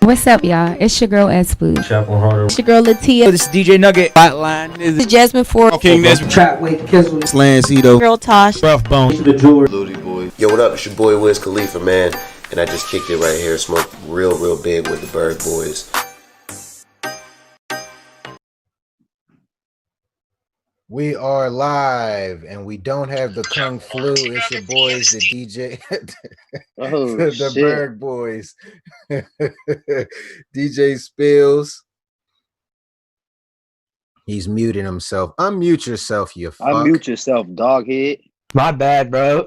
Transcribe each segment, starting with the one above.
What's up, y'all? It's your girl Espoo. Chapel Harder. It's your girl Latia. This is DJ Nugget. Hotline. This is Jasmine Ford. King Nesbitt. Trapway Kizzle. Slancito. Girl Tosh. Rough Bone. To the jeweler. Ludi boy. Yo, what up? It's your boy Wiz Khalifa, man. And I just kicked it right here. Smoked real big with the Berg boys. We are live, and we don't have the Kung Flu. It's your boys, the DJ, the Berg boys, DJ Spills. He's muting himself. Unmute yourself, you fuck. Unmute yourself, doghead. My bad, bro.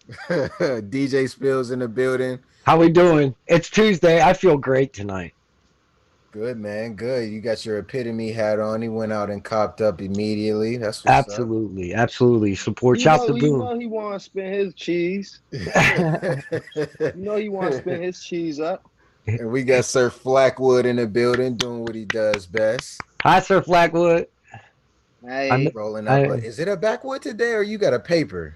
DJ Spills in the building. How we doing? It's Tuesday. I feel great tonight. Good, man. Good. You got your epitome hat on. He went out and copped up immediately. That's what's absolutely. Support You Chop the know Boom. he want to spin his cheese. You know he want to spin his cheese up. And we got Sir Flackwood in the building doing what he does best. Hi, Sir Flackwood. Hey, Rolling up. Is it a backwood today or you got a paper?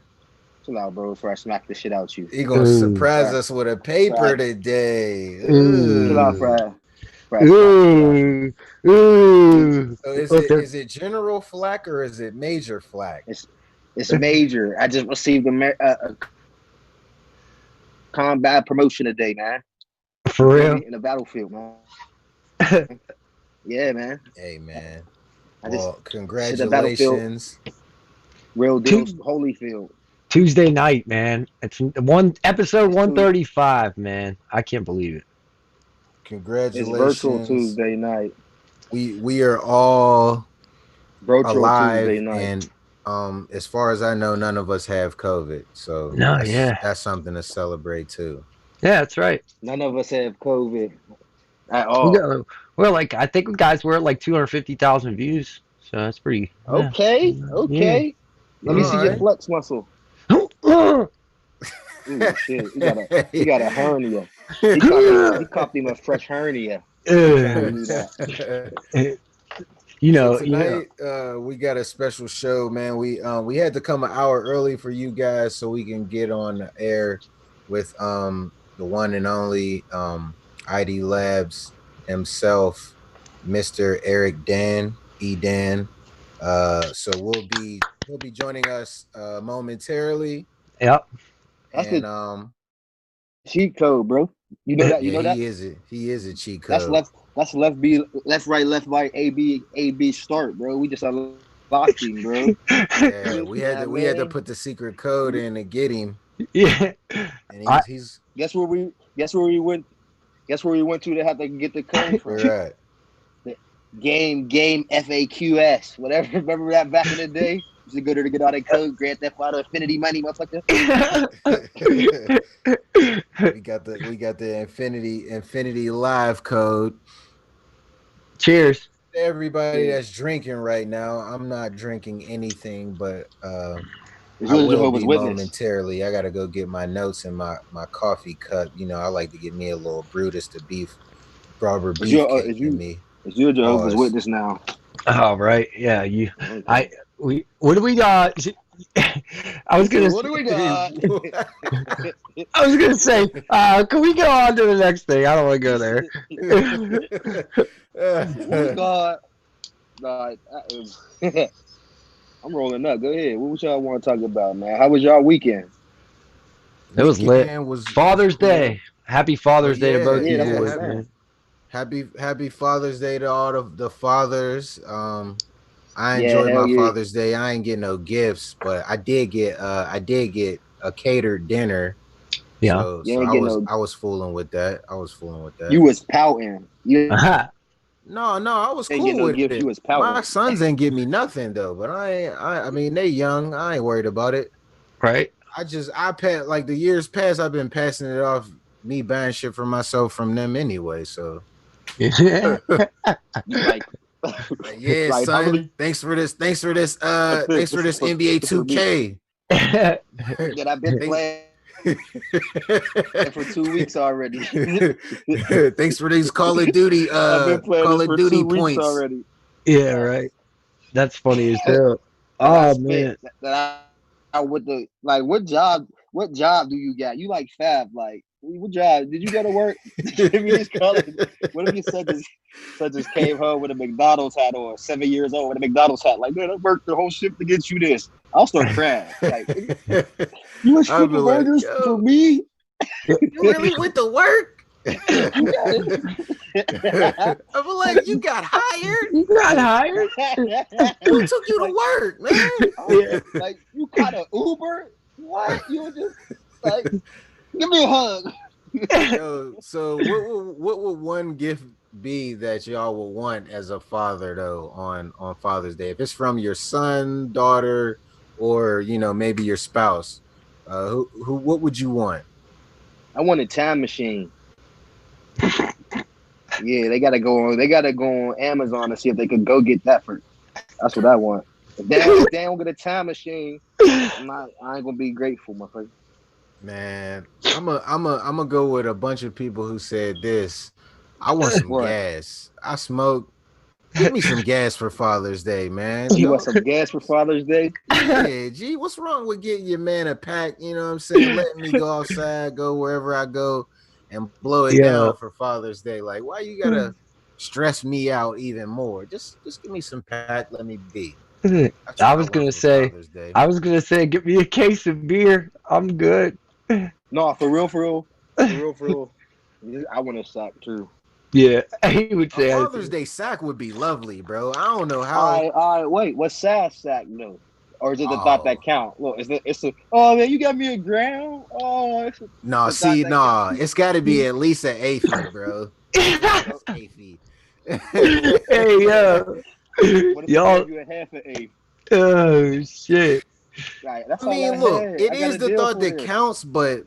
chill out, bro, before I smack the shit out you. He gonna surprise us with a paper today. Chill out, Fred. Ooh. So is it general flack or is it major flack? It's major. I just received a combat promotion today, man. For real? In the battlefield, man. Yeah, man. Hey, man. I Well, just congratulations. Real deal, Holyfield. Tuesday night, man. It's episode 135, man. I can't believe it. Congratulations. It's virtual Tuesday night. We are all Virtual alive, Tuesday night. and as far as I know, none of us have COVID. So that's something to celebrate too. Yeah, that's right. None of us have COVID at all. I think guys were at like 250,000 views. So that's pretty. Okay. Yeah. Let me see your flex muscle. Ooh, shit. He got a hernia. He copped him a fresh hernia. Tonight we got a special show, man. We had to come an hour early for you guys so we can get on the air with the one and only ID Labs himself, Mr. Dan, E.Dan. So he'll be joining us momentarily. Yep. That's the cheat code, bro. You know that. You know that. He is a cheat code. That's left right, A B start, bro. We just unlocked him, bro. Yeah, we had to put the secret code in to get him. Yeah. And he's guess where we went to have to get the code from. right. Game FAQS, whatever. Remember that back in the day? Used to go there to get all that code, Grand Theft Auto, Infinity Money, motherfucker. we got the Infinity Live code. Cheers. Everybody that's drinking right now, I'm not drinking anything, but I will be momentarily. I gotta go get my notes and my coffee cup. You know, I like to get me a little Brutus to beef, Barber beef cake to me. It's your Jehovah's Witness now. Oh, right. Yeah. What do we got? I was gonna. What do we got? I was gonna say, can we go on to the next thing? I don't want to go there. What we got? I'm rolling up. Go ahead. What y'all want to talk about, man? How was y'all weekend? It was lit. Father's Day. Happy Father's Day to both you boys, man. Happy Father's Day to all the fathers. I enjoyed my Father's Day. I ain't get no gifts, but I did get a catered dinner. Yeah. So I was fooling with that. You was pouting. No, I was cool with it. You was pouting. My sons ain't give me nothing though, but I mean they young. I ain't worried about it. Right. Like the years past, I've been passing it off, me buying shit for myself from them anyway. So Yeah. yeah, like, son. Thanks for this NBA 2K. That I've been playing for 2 weeks already. Thanks for these Call of Duty points already. Yeah, right. That's funny as hell. Oh man. What job do you got? You like Fab, like What job? Did you go to work? If you just call it, what if you just came home with a McDonald's hat or 7 years old with a McDonald's hat? Like, man, I worked the whole shift to get you this. I'll start crying. Like, you was I'd be flipping like, burgers yo, for me? you really went to work? You got it. I'd be like, you got hired? You got hired? Who took you to work, man? Yeah. Like, you caught an Uber? What? You were just like, give me a hug. Yo, so what would one gift be that y'all would want as a father though on Father's Day? If it's from your son, daughter, or maybe your spouse, who what would you want? I want a time machine. Yeah, they gotta go on Amazon and see if they could go get that first. That's what I want. If they don't get a time machine, I ain't gonna be grateful, my friend. Man, I'm a go with a bunch of people who said this. I want some What? gas. I smoke. Give me some gas for Father's Day, man. You want some gas for Father's Day? Yeah, gee, what's wrong with getting your man a pack? You know what I'm saying? Letting me go outside, go wherever I go, and blow it down for Father's Day. Like, why you gotta stress me out even more? Just give me some pack. Let me be. I was gonna say, get me a case of beer. I'm good. No, for real. I want a sack too. Yeah, he would say. Father's Day sack would be lovely, bro. I don't know how. All right, wait. What's sack though? Or is it the thought that count? Look, oh man, you got me a ground. Oh, it's got to be at least an eighth, bro. Hey, yo. What if I give you a half an eighth? Oh shit. Right, that's look, it is the thought that counts, but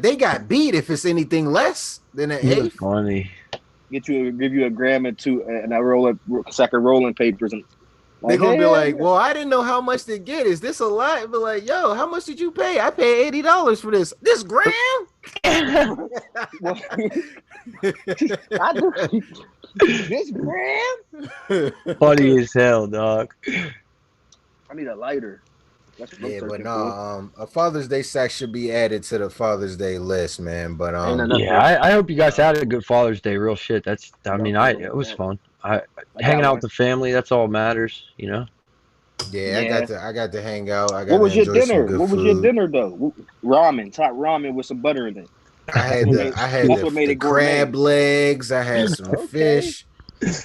they got beat if it's anything less than an eighth. Funny. Give you a gram and two, and I roll a sack of rolling papers, and they're gonna be like, "Well, I didn't know how much to get. Is this a lot?" But like, "Yo, how much did you pay? I paid $80 for this gram." This gram? Funny as hell, dog. I need a lighter. Yeah, but no, a Father's Day sack should be added to the Father's Day list, man. But I hope you guys had a good Father's Day. Real shit. It was fun. Hanging out with the family, that's all matters, Yeah, I got to hang out. What was your dinner? What was your dinner though? Ramen, top ramen with some butter in it. I had the crab legs. I had some fish.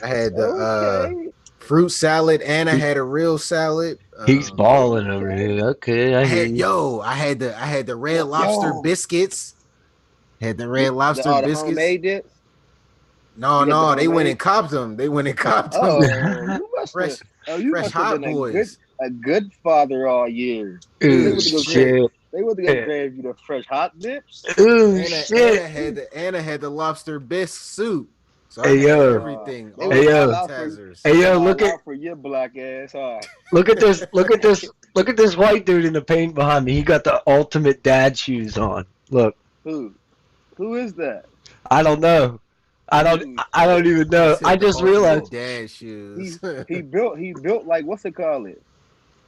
I had the fruit salad, and I had a real salad. He's balling over here. Okay, I had the Red Lobster biscuits. Had the Red Lobster biscuits. Homemade dips? No, they went and copped them. Oh, you must fresh have hot been boys. A good father all year. Ooh, shit. They were gonna grab you the fresh hot dips. Ooh, shit. I had the lobster bisque soup. So I had everything. Hey yo, look at for your black ass. Huh? Look at this white dude in the paint behind me. He got the ultimate dad shoes on. Look. Who is that? I don't know. I don't even know. I just realized dad shoes. He built like, what's it called?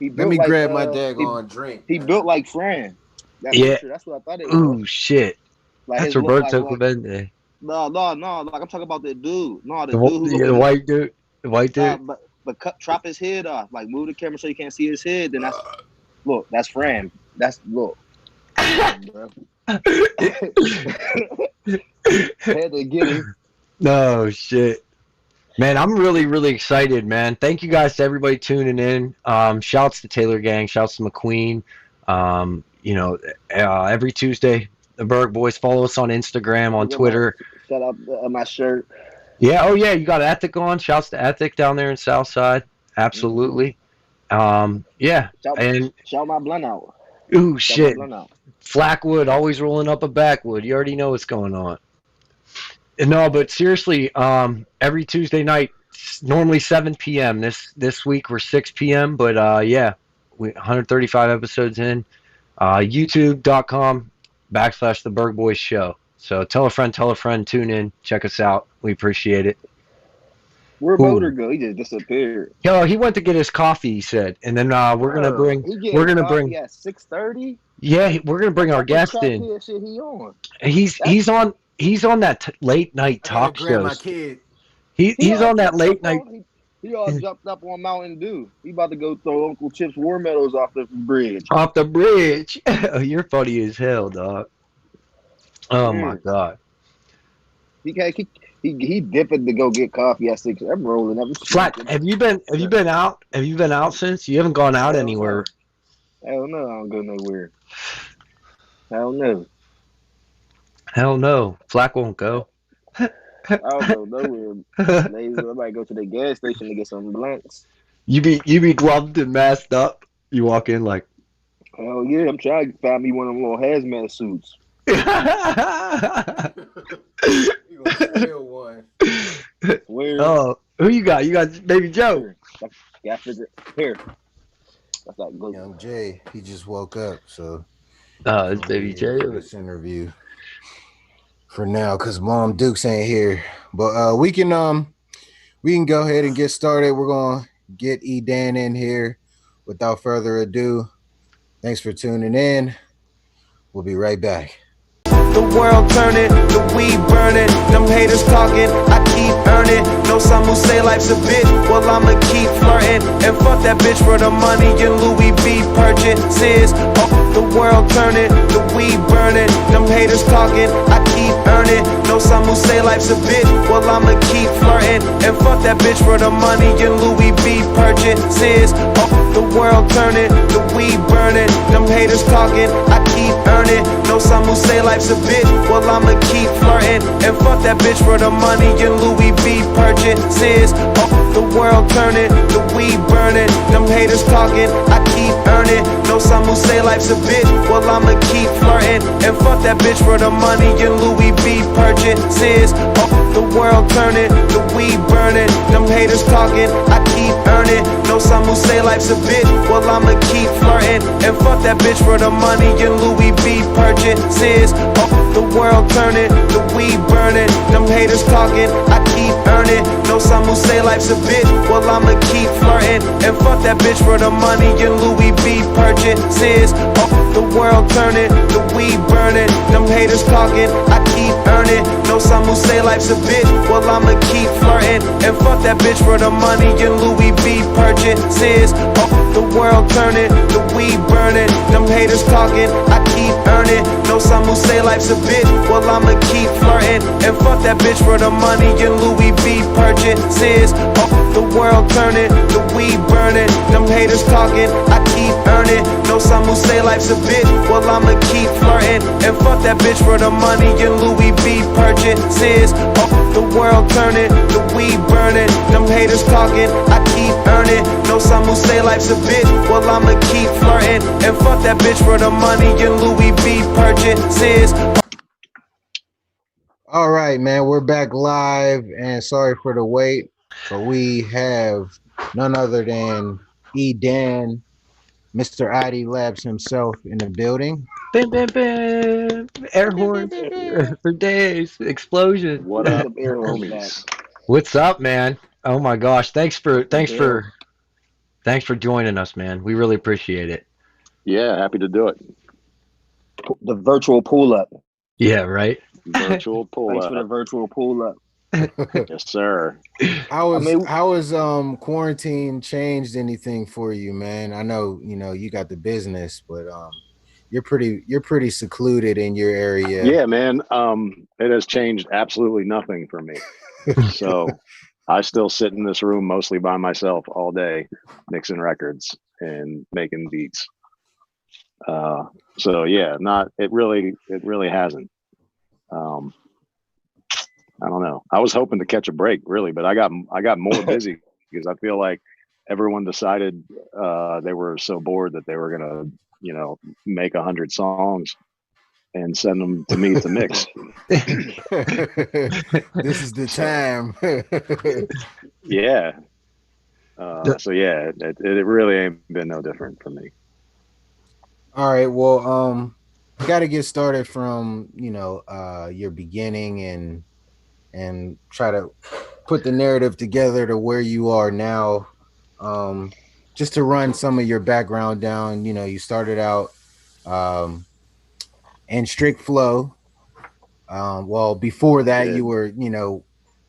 Let me grab my daggone drink. He built like Fran. That's what I thought it was. Ooh, shit. Like that's Roberto Clemente. No. Like I'm talking about the dude. No, the white dude. The white dude. But chop his head off. Like move the camera so you can't see his head. Then that's Fran. Look. Had to get him. No shit. Man, I'm really, really excited, man. Thank you guys to everybody tuning in. Shouts to Taylor Gang. Shouts to McQueen. Every Tuesday, the Berg Boys. Follow us on Instagram, on Twitter. Shout out my shirt. Yeah. Oh, yeah. You got Ethic on. Shouts to Ethic down there in Southside. Absolutely. Yeah. Shout my blunt out. Ooh, shit. Flackwood, always rolling up a backwood. You already know what's going on. No, but seriously, every Tuesday night, normally 7 p.m. This week we're 6 p.m. But we 135 episodes in. YouTube.com/The Berg Boys Show. So tell a friend, tune in, check us out. We appreciate it. Where'd Motor go? He just disappeared. Yo, he went to get his coffee. He said, and then we're gonna bring at 6:30. Yeah, we're gonna bring our What guest in. crackhead shit he on? He's on that late night I gotta talk grab my shows. kid. He He's all on that jumped late up night. on. He all jumped up on Mountain Dew. He about to go throw Uncle Chip's War Medals off the bridge. Off the bridge. You're funny as hell, dog. Oh my Yeah. god. He dipping to go get coffee at 6. I'm rolling up. Flat. Have you been out? Have you been out since? You haven't gone out anywhere. Hell no, I don't go nowhere. Hell no. Hell no. Flack won't go. I don't go nowhere. Maybe I might go to the gas station to get some blunts. You be gloved and masked up. You walk in like. Hell yeah, I'm trying to find me one of them little hazmat suits. You gonna steal one? Where? Oh, who you got? You got Baby Joe. Yeah, I figured. Here. That's not good. Young Jay, he just woke up, so It's Baby Joe. This interview for now, cause Mom Dukes ain't here. But we can go ahead and get started. We're gonna get E.Dan in here without further ado. Thanks for tuning in. We'll be right back. The world turning, the weed burning, them haters talking, I keep earning. Know some who say life's a bitch, well I'ma keep flirting. And fuck that bitch for the money and Louis V purchases. Oh, the world turning, the weed burning, them haters talking, I keep earning. Know some who say life's a bitch, well I'ma keep flirting. And fuck that bitch for the money and Louis V purchases. Oh, the world turning, the weed burning, them haters talking, I keep earning. Know some who say life's a bitch, well I'ma keep flirting. And fuck that bitch for the money and Louis V purchases. Oh, the world turning, the weed burning, them haters talking, I keep earning. Know some who say life's a bitch, well I'ma keep flirting. And fuck that bitch for the money and Louis V purchases. Oh, the world turning, the weed burning, them haters talking, I keep earning. Know some who say life's a bitch, well I'ma keep flirting. And fuck that bitch for the money and Louis V purchases. Oh, the world turning, the weed burning, them haters talking, I keep earning. Know some who say life's a bitch, well I'ma keep flirting. And fuck that bitch for the money and Louis V purchases. Oh, the world turning, the weed burning, them haters talking, I keep earning. Know some who say life's a bitch, well I'ma keep flirting. And fuck that bitch for the money and Louis V purchases. Oh, the world turning, the weed burning, them haters talking, I keep earning. Know some who say life's a bitch, well I'ma keep flirting. And fuck that bitch for the money and Louis V purchases. Oh, the world turning, the weed burning, them haters talking, I keep earning. Know some who say life's a bitch, well I'ma keep flirting. And fuck that bitch for the money and Louis V purchases. Oh, the world turning, the weed burning, them haters talking, I keep earning. Know some who say life's a bitch, well I'ma keep flirting. And fuck that bitch for the money and Louis V purchases. All right, man, we're back live, and sorry for the wait, but we have none other than E.Dan, Mr. ID Labs himself in the building. Bam, bam, bam. Air horns for days. Explosion. What up, Air horns homies? What's up, man? Oh my gosh. Thanks for joining us, man. We really appreciate it. Yeah, happy to do it. The virtual pull up. Yeah, right. Virtual pull Thanks up. for the virtual pull up. Yes, sir. How was quarantine changed anything for you, man? I know you got the business, but you're pretty secluded in your area. Yeah, man. It has changed absolutely nothing for me. So I still sit in this room mostly by myself all day, mixing records and making beats. So yeah, it really hasn't. I don't know. I was hoping to catch a break, really, but I got more busy because I feel like everyone decided they were so bored that they were gonna, make 100 songs and send them to me to mix. This is the time. Yeah. So yeah, it really ain't been no different for me. All right. Well, got to get started from your beginning and try to put the narrative together to where you are now. Just to run some of your background down, you started out um, and Strict Flow. Well, before that, you were,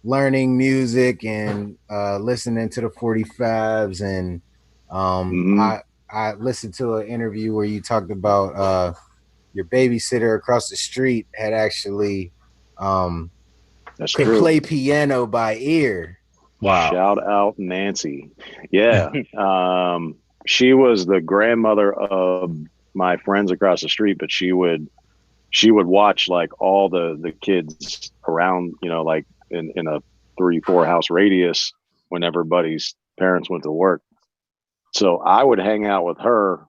learning music and listening to the 45s. And Mm-hmm. I listened to an interview where you talked about your babysitter across the street had actually That's could true. play piano by ear. Wow. Shout out Nancy. Yeah. She was the grandmother of my friends across the street, but she would watch like all the kids around, like in a 3-4 house radius when everybody's parents went to work. So I would hang out with her,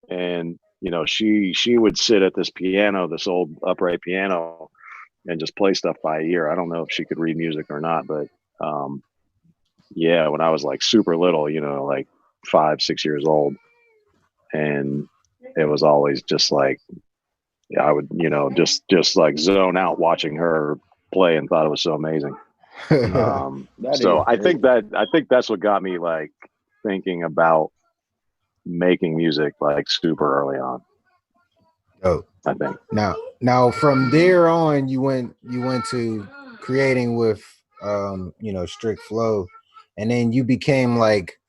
and she would sit at this piano, this old upright piano, and just play stuff by ear. I don't know if she could read music or not, but yeah, when I was like super little, like 5-6 years old, and it was always just like, yeah, I would, just like zone out watching her play and thought it was so amazing. So I think that's what got me like thinking about making music like super early on. Oh, I think. Now from there on, you went to creating with Strict Flow, and then you became like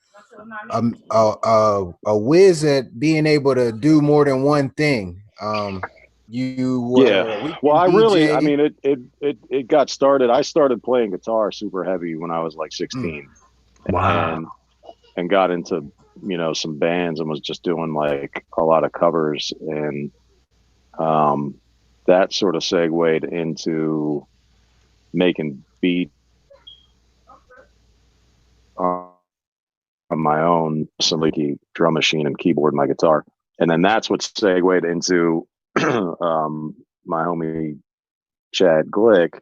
a whiz at being able to do more than one thing. You were a Well, weekend DJ. it got started. I started playing guitar super heavy when I was like 16. Wow. And got into some bands and was just doing like a lot of covers, and that sort of segued into making beats on my own, some leaky drum machine and keyboard, my guitar, and then that's what segued into my homie Chad Glick,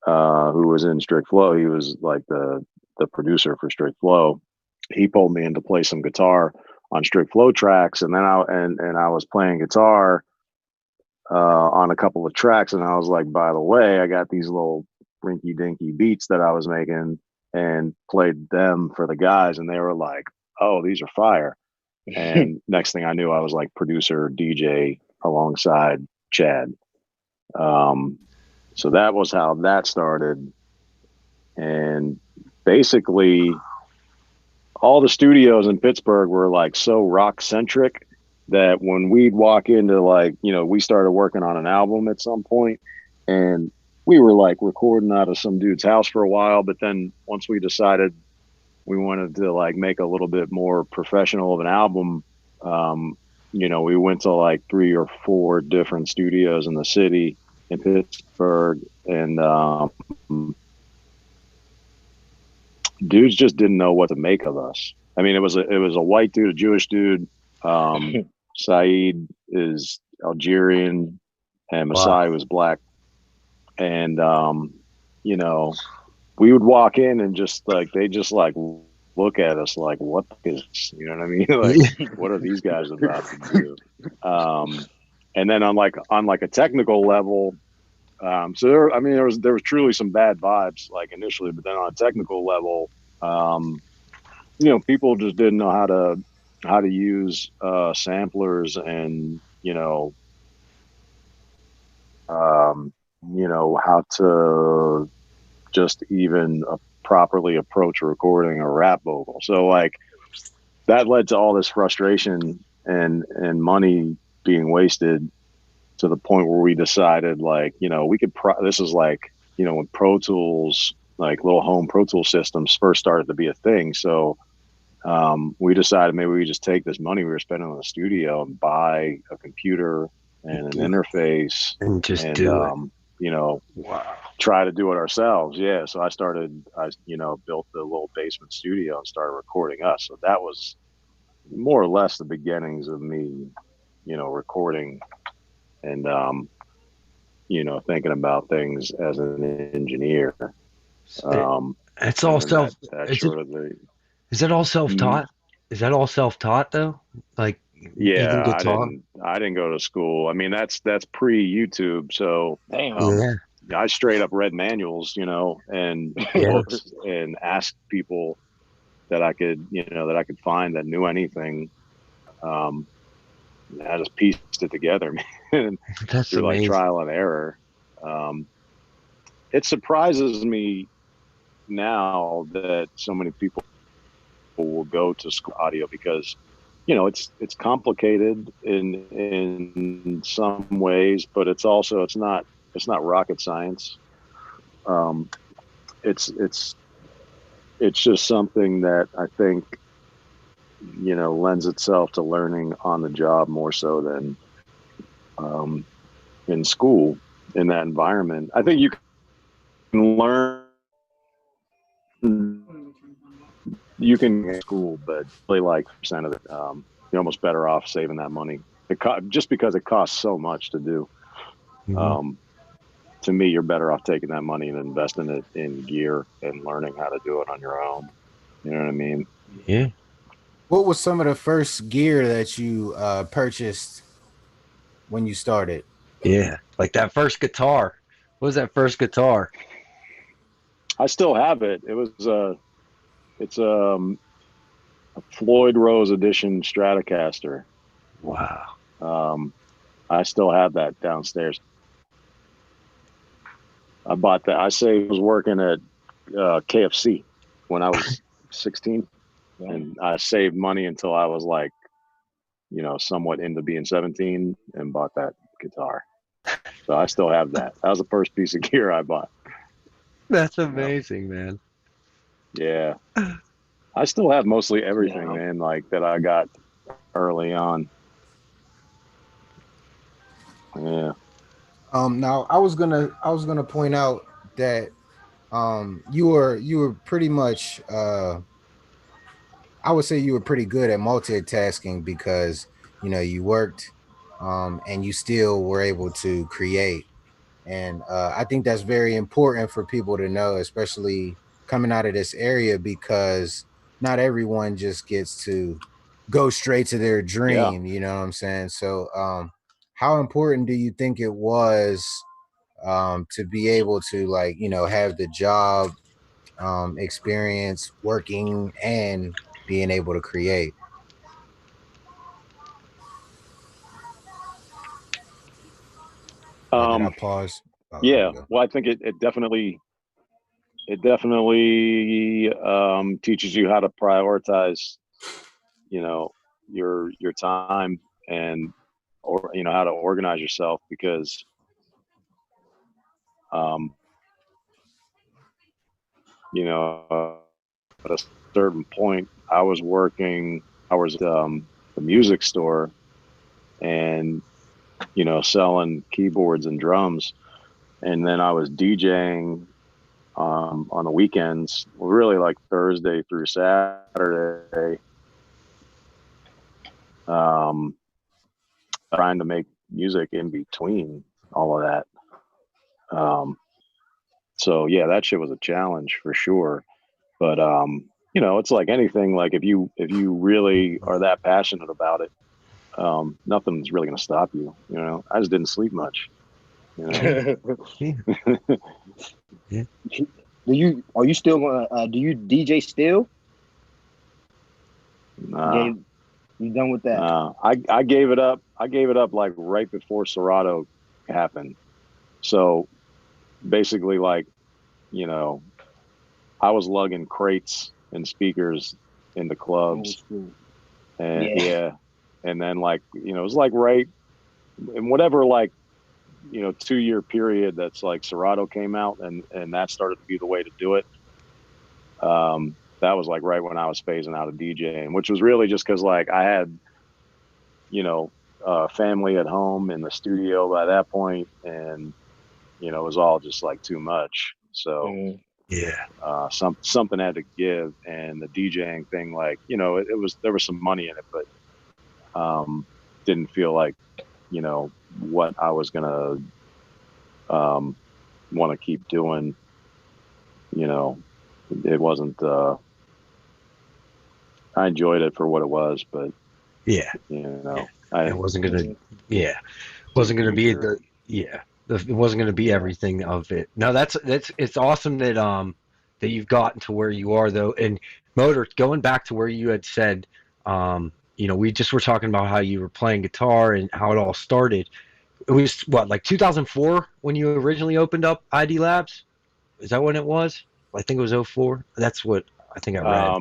who was in Strict Flow. He was like the producer for Strict Flow. He pulled me in to play some guitar on Strict Flow tracks, and then I was playing guitar on a couple of tracks, and I was like, by the way, I got these little rinky dinky beats that I was making, and played them for the guys, and they were like, oh, these are fire. And next thing I knew, I was like producer DJ alongside Chad. So that was how that started. And basically all the studios in Pittsburgh were like so rock centric that when we'd walk into like, we started working on an album at some point, and we were like recording out of some dude's house for a while. But then once we decided we wanted to like make a little bit more professional of an album, we went to like 3 or 4 different studios in the city in Pittsburgh, and dudes just didn't know what to make of us. I mean, it was a white dude, a Jewish dude. Saeed is Algerian, and Masai was black. And we would walk in and just like they just like look at us like, what is this? You know what I mean? Like, what are these guys about to do? And then on like a technical level, so there was truly some bad vibes like initially, but then on a technical level, people just didn't know how to use samplers, and how to just even properly approach recording a rap vocal. So like that led to all this frustration and money being wasted, to the point where we decided like, we could this is like, when Pro Tools, like little home Pro Tool systems first started to be a thing. So we decided maybe we just take this money we were spending on the studio and buy a computer and an interface and just do it. Wow. Try to do it ourselves. Yeah. So I built the little basement studio and started recording us. So that was more or less the beginnings of me, recording and, thinking about things as an engineer. It's all self. Is it all self-taught? Is that all self-taught though? Like, yeah, guitar? I didn't go to school. I mean, that's pre-YouTube. So I straight up read manuals, and books, and asked people that I could find that knew anything. I just pieced it together, man, That's through like amazing. trial and error. It surprises me now that so many people will go to school audio because, you know, it's complicated in some ways, but it's also it's not rocket science. Um, it's just something that I think, you know, lends itself to learning on the job more so than in school, in that environment. I think you can learn, you can in school, but really like percent of it, you're almost better off saving that money. Just because it costs so much to do. To me, you're better off taking that money and investing it in gear and learning how to do it on your own. You know what I mean? Yeah. What was some of the first gear that you purchased when you started? Yeah. Like that first guitar. What was that first guitar? I still have it. It's a Floyd Rose edition Stratocaster. Wow. I still have that downstairs. I bought that. I was working at KFC when I was 16, and I saved money until I was like, you know, somewhat into being 17, and bought that guitar. So I still have that. That was the first piece of gear I bought. That's amazing, man. Yeah. I still have mostly everything, man, like that I got early on. Yeah. Now I was gonna point out that you were pretty much I would say you were pretty good at multitasking because you know you worked and you still were able to create. And I think that's very important for people to know, especially coming out of this area, because not everyone just gets to go straight to their Yeah. dream. You know what I'm saying? So, how important do you think it was to be able to, like, you know, have the job experience working and being able to create? Or did I pause? Oh, there Yeah. we go. Well, I think it definitely teaches you how to prioritize, you know, your time, and, or, you know, how to organize yourself, because you know, at a certain point I was working hours at the music store, and, you know, selling keyboards and drums, and then I was DJing on the weekends, really like Thursday through Saturday, trying to make music in between all of that. So yeah, that shit was a challenge for sure. But you know, it's like anything. Like if you really are that passionate about it, nothing's really gonna stop you. You know, I just didn't sleep much. You know. Yeah. Are you still gonna do you DJ still? Nah, You done with that? I gave it up. I gave it up like right before Serato happened. So basically, like, you know, I was lugging crates and speakers into clubs, and yeah, and then, like, you know, it was like right in whatever, like, you know, 2-year period that's like Serato came out, and that started to be the way to do it. That was like right when I was phasing out of DJing, which was really just because, like, I had, you know, family at home in the studio by that point, and, you know, it was all just like too much. So Yeah. something had to give, and the DJing thing, like, you know, there was some money in it, but didn't feel like, you know, what I was gonna want to keep doing. You know, it wasn't. I enjoyed it for what it was, but Yeah. you know, It wasn't gonna. Yeah. Wasn't gonna be the. Yeah. It wasn't gonna be everything of it. No, that's it's awesome that that you've gotten to where you are, though. And Motor, going back to where you had said we just were talking about how you were playing guitar and how it all started. It was what, like 2004 when you originally opened up ID Labs? Is that when it was? I think it was '04. That's what I think I read.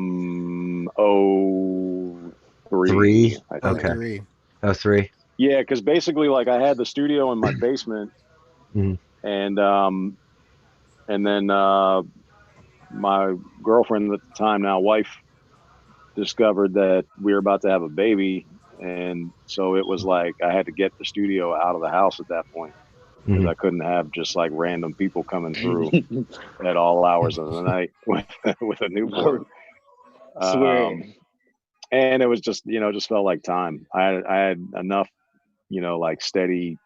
'03, Three? I Oh, think. Okay. three. '03. Yeah, because basically, like, I had the studio in my basement, Mhm. and then my girlfriend at the time, now wife, discovered that we were about to have a baby, and so it was like I had to get the studio out of the house at that point because Mhm. I couldn't have just like random people coming through at all hours of the night with a newborn. Swear. And it was just, just felt like time. I had enough, like steady,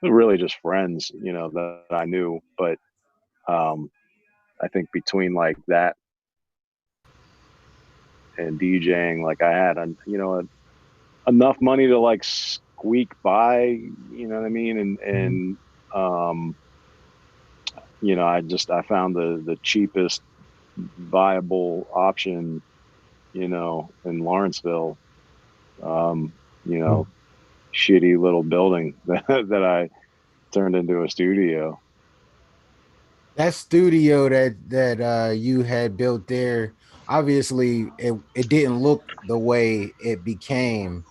really just friends, that I knew. But I think between like that and DJing, like I had, enough money to like squeak by, you know what I mean? And um, I found the cheapest viable option, in Lawrenceville, um, you know, shitty little building that I turned into a studio. That studio that you had built there, obviously it didn't look the way it became.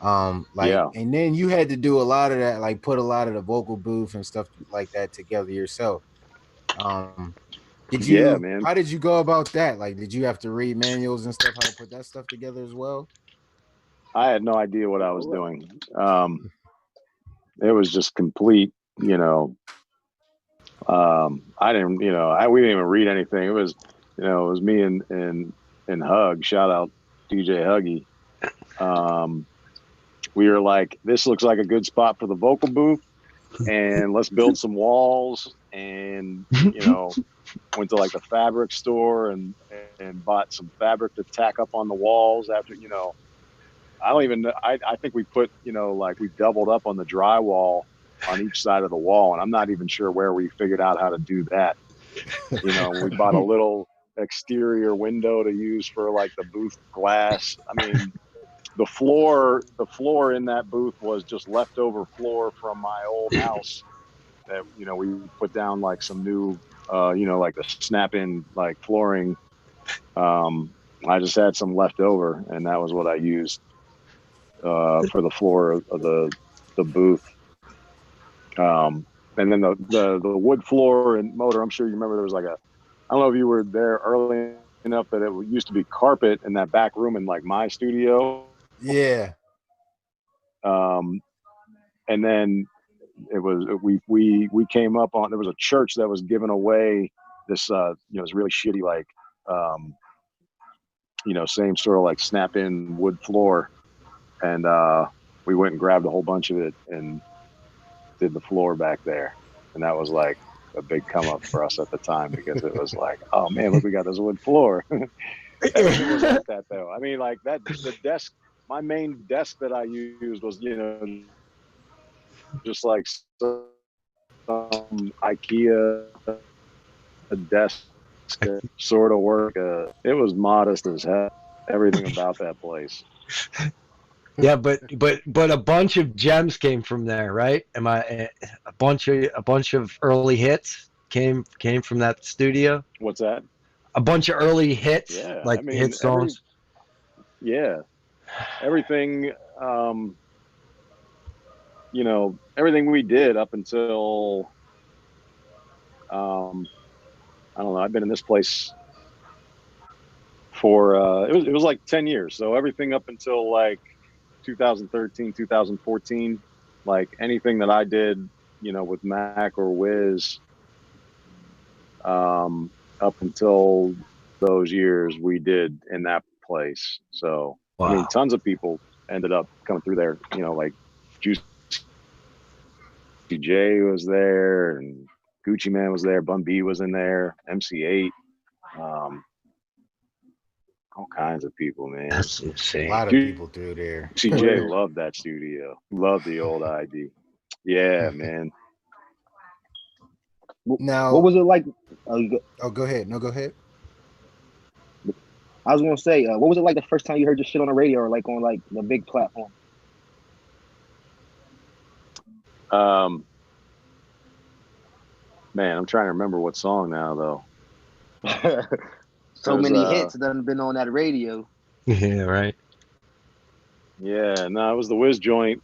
Like, Yeah. and then you had to do a lot of that, like put a lot of the vocal booth and stuff like that together yourself. Um, Yeah, man. how did you go about that? Like, did you have to read manuals and stuff, how to put that stuff together as well? I had no idea what I was doing. It was just complete, I didn't, we didn't even read anything. It was, it was me and Hug, shout out DJ Huggy. We were like, this looks like a good spot for the vocal booth, and let's build some walls. And, went to like the fabric store and bought some fabric to tack up on the walls after, I don't even know. I think we put, like we doubled up on the drywall on each side of the wall. And I'm not even sure where we figured out how to do that. We bought a little exterior window to use for like the booth glass. I mean, the floor in that booth was just leftover floor from my old house that, we put down like some new, like the snap in like flooring. I just had some left over, and that was what I used for the floor of the booth. And then the wood floor and motor. I'm sure you remember there was like a. I don't know if you were there early enough that it used to be carpet in that back room in like my studio. Yeah. And then it was we came up on, there was a church that was giving away this this really shitty like same sort of like snap in wood floor, and we went and grabbed a whole bunch of it and did the floor back there. And that was like a big come up for us at the time because it was like, oh man, look, we got this wood floor. Everything was like that though. I mean, like that, the desk, my main desk that I used was, just like some IKEA desk sort of work. It was modest as hell. Everything about that place. Yeah, but a bunch of gems came from there, right? Am I a bunch of early hits came from that studio? What's that? A bunch of early hits, Yeah, I like hit mean, songs. everything. Everything we did up until I don't know. I've been in this place for it was like 10 years. So everything up until like 2013, 2014, like anything that I did, with Mac or Wiz, up until those years we did in that place. So I mean, Wow. tons of people ended up coming through there, like Juicy J was there, and Gucci Man was there, Bun B was in there, MC8, all kinds of people, man. That's A insane. lot of people through there. Juicy J loved that studio, loved the old ID. Yeah, man. What Now, was it like? oh, go ahead. No, go ahead. I was gonna say, what was it like the first time you heard your shit on the radio or like on like the big platform? Man, I'm trying to remember what song now though. So many hits done been on that radio. Yeah, right. Yeah, no, it was the Whiz joint.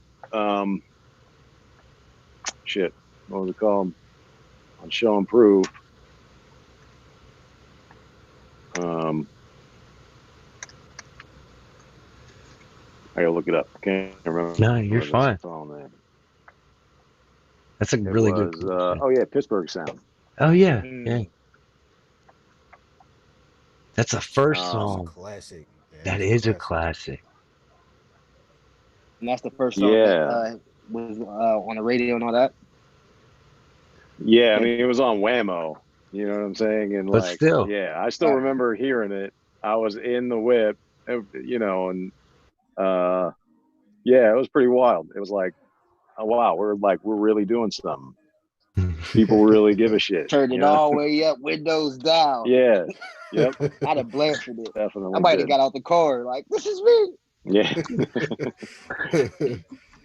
Shit, what was it called? On Show and Prove. I gotta look it up. I can't remember. No, you're fine. Song name. That's a really good. Oh yeah, Pittsburgh Sound. Oh yeah, yeah. That's a first That's song. a classic. That is a classic. And that's the first song that was on the radio and all that. Yeah, I mean it was on Whammo. You know what I'm saying? And But like, still, yeah, I still remember hearing it. I was in the whip, you know, and yeah, it was pretty wild. It was like, oh wow, we're really doing something. People really give a shit. Turned it all the way up, windows down. Yeah. Yep. I'd have blasted it. Definitely. I might have got out the car like, this is me. Yeah.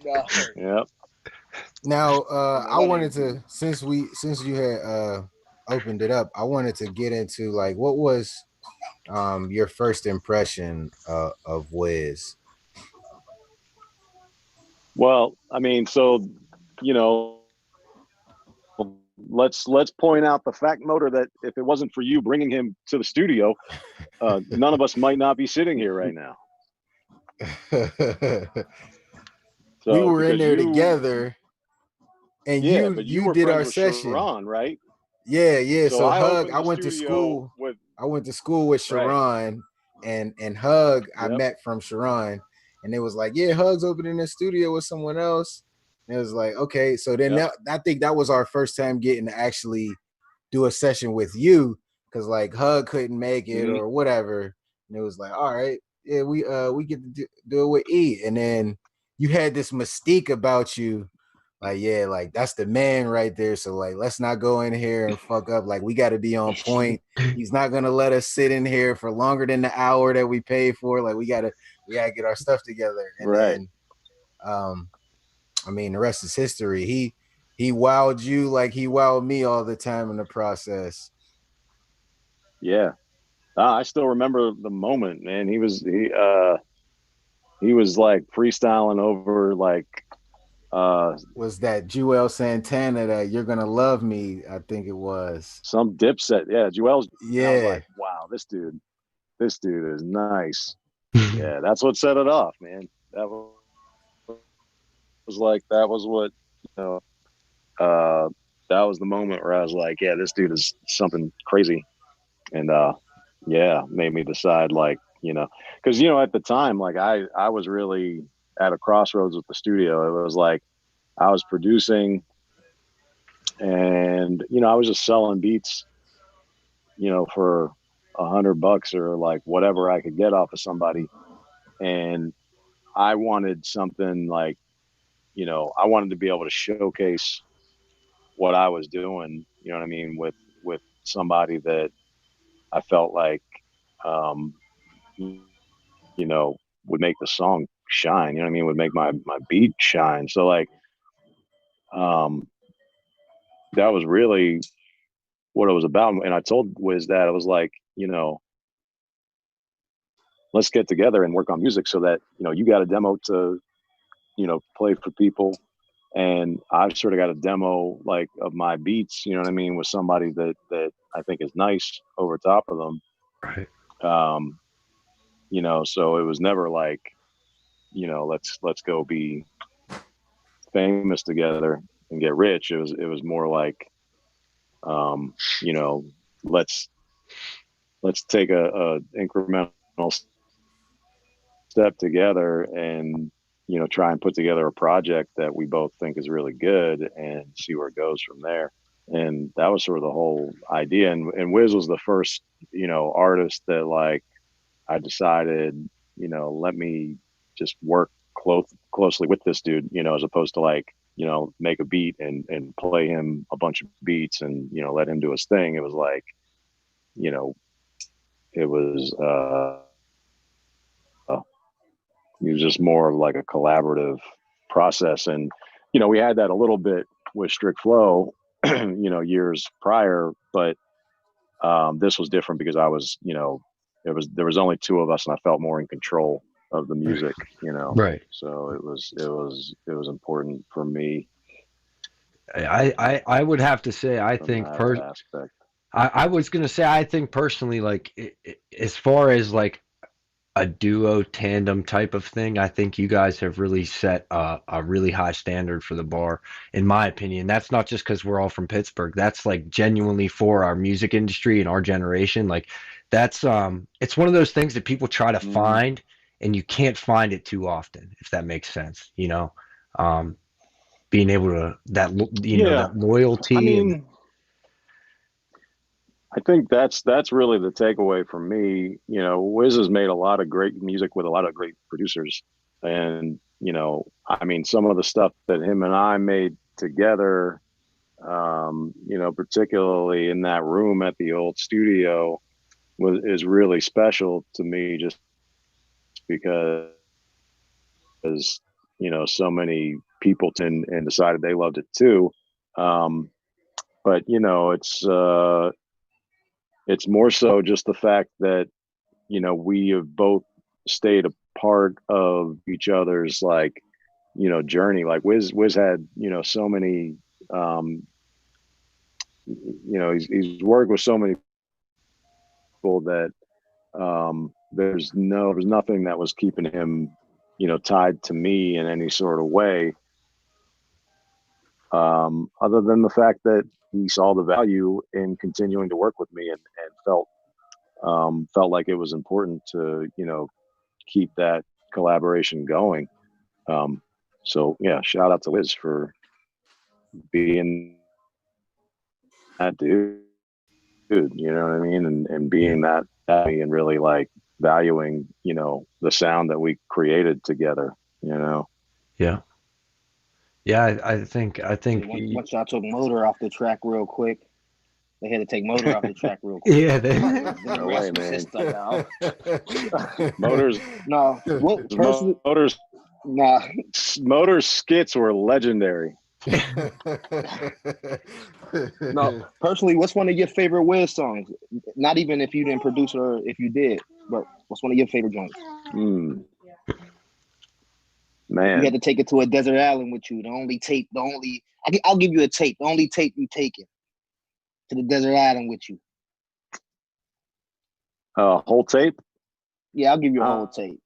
No. Yep. Now, I wanted to, since you had opened it up, I wanted to get into like what was your first impression of Wiz? Well, I mean, so you know, let's point out the fact, Motor, that if it wasn't for you bringing him to the studio, none of us might not be sitting here right now. So, we were in there together, and you did our session, Sharon, right? Yeah. So Hug, I went to school with Sharon, right. and Hug, I met from Sharon, and it was like, yeah, Hug's opening the studio with someone else. And it was like, okay, so then I think that was our first time getting to actually do a session with you, because like Hug couldn't make it or whatever, and it was like, all right, yeah, we get to do it with E, and then you had this mystique about you, like, yeah, like that's the man right there. So like, let's not go in here and fuck up. Like, we got to be on point. He's not gonna let us sit in here for longer than the hour that we pay for. Like, we gotta get our stuff together. And then, I mean, the rest is history. He wowed you like he wowed me all the time in the process. Yeah, I still remember the moment, man. He was like freestyling over like. Was that Joel Santana, that You're Gonna Love Me? I think it was some Dipset. Yeah, Joel's. Yeah. I was like, wow, this dude is nice. Yeah, that's what set it off, man. That was what, you know, that was the moment where I was like, yeah, this dude is something crazy. And made me decide, like, you know, because, you know, at the time, like I was really at a crossroads with the studio. It was like I was producing and, you know, I was just selling beats, you know, for $100 or like whatever I could get off of somebody. And I wanted something like, you know, I wanted to be able to showcase what I was doing, you know what I mean, with somebody that I felt like, you know, would make the song shine, you know what I mean, would make my beat shine. So like, that was really what it was about. And I told Wiz that, I was like, you know, let's get together and work on music so that, you know, you got a demo to, you know, play for people. And I've sort of got a demo like of my beats, you know what I mean, with somebody that I think is nice over top of them. Right. You know, so it was never like, you know, let's go be famous together and get rich. It was more like, you know, let's take a incremental step together and, you know, try and put together a project that we both think is really good and see where it goes from there. And that was sort of the whole idea. And Wiz was the first, you know, artist that like I decided, you know, let me just work closely with this dude, you know, as opposed to like, you know, make a beat and play him a bunch of beats and, you know, let him do his thing. It was like, you know, it was just more of like a collaborative process. And, you know, we had that a little bit with Strict Flow, you know, years prior, but this was different because I was, you know, there was only two of us and I felt more in control of the music, you know. Right. So it was important for me. I would have to say, I think aspect. I was going to say, I think personally, like as far as like a duo tandem type of thing, I think you guys have really set a really high standard for the bar, in my opinion. That's not just because we're all from Pittsburgh. That's like genuinely for our music industry and our generation. Like that's it's one of those things that people try to find, and you can't find it too often, if that makes sense. You know, being able to that loyalty. I mean, I think that's really the takeaway for me. You know, Wiz has made a lot of great music with a lot of great producers. And, you know, I mean, some of the stuff that him and I made together, you know, particularly in that room at the old studio is really special to me just because, you know, so many people and decided they loved it too. But, you know, it's more so just the fact that, you know, we have both stayed a part of each other's, like, you know, journey. Like Wiz had, you know, so many, you know, he's worked with so many people that there's nothing that was keeping him, you know, tied to me in any sort of way. Other than the fact that he saw the value in continuing to work with me and felt like it was important to, you know, keep that collaboration going. So yeah, shout out to Wiz for being that dude, you know what I mean? And being that and really like valuing, you know, the sound that we created together, you know? Yeah. Yeah, I think Once y'all took Motor off the track real quick, they had to take Motor off the track real quick. Yeah, no way, man. Motors. No, what personally? Motors. Nah. Motor's skits were legendary. No, personally, what's one of your favorite Wiz songs? Not even if you didn't produce or if you did, but what's one of your favorite joints? Man, you had to take it to a desert island with you. I'll give you a tape. The only tape you take it to the desert island with you. Whole tape? Yeah, I'll give you a whole tape.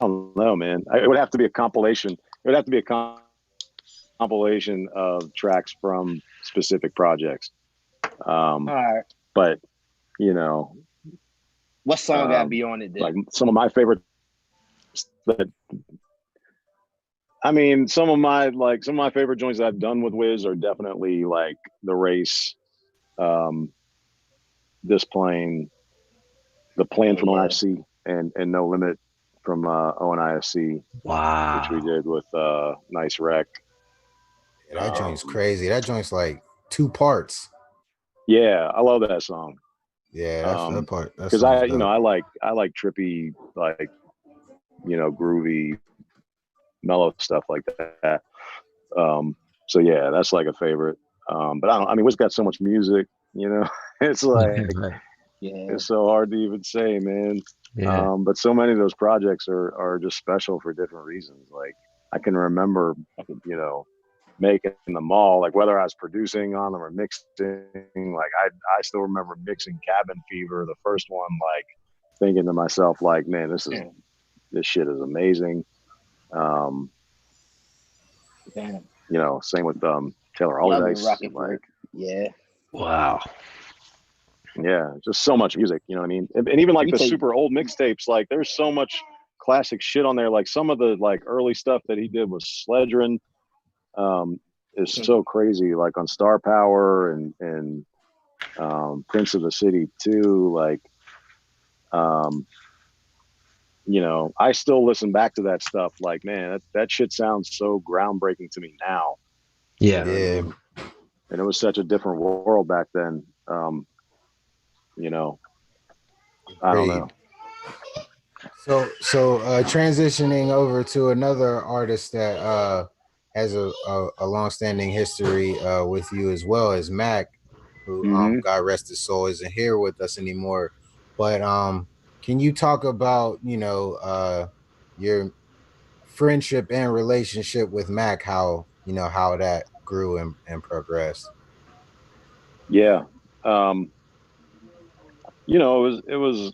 I don't know, man. It would have to be a compilation. It would have to be a compilation of tracks from specific projects. All right. But, you know. What song gotta be on it then? Like some of my favorite some of my favorite joints that I've done with Wiz are definitely like The Race, This Plane, The Plan from ONIFC, and No Limit from ONIFC. Wow. Which we did with Nice Wreck. Yeah, that joint's crazy. That joint's like 2 parts. Yeah, I love that song. Yeah, that part. Because I like trippy, like, you know, groovy, mellow stuff like that. So yeah, that's like a favorite. But Wiz got so much music, you know. It's like it's so hard to even say, man. Yeah. But so many of those projects are just special for different reasons. Like I can remember, you know, making them all, like whether I was producing on them or mixing. Like I still remember mixing Cabin Fever, the first one, like thinking to myself, like, man, this shit is amazing. You know, same with Taylor Allardyce. Like, yeah. Wow. Yeah, just so much music, you know what I mean? And even like the super old mixtapes, like there's so much classic shit on there. Like some of the like early stuff that he did with Sledgerin is so crazy, like on Star Power and Prince of the City too. Like, you know, I still listen back to that stuff. Like, man, that shit sounds so groundbreaking to me now. Yeah. You know what I mean? And it was such a different world back then. You know, I don't know. So transitioning over to another artist that has a long-standing history with you as well as Mac, who God rest his soul isn't here with us anymore. But can you talk about your friendship and relationship with Mac, how how that grew and progressed? Yeah. It was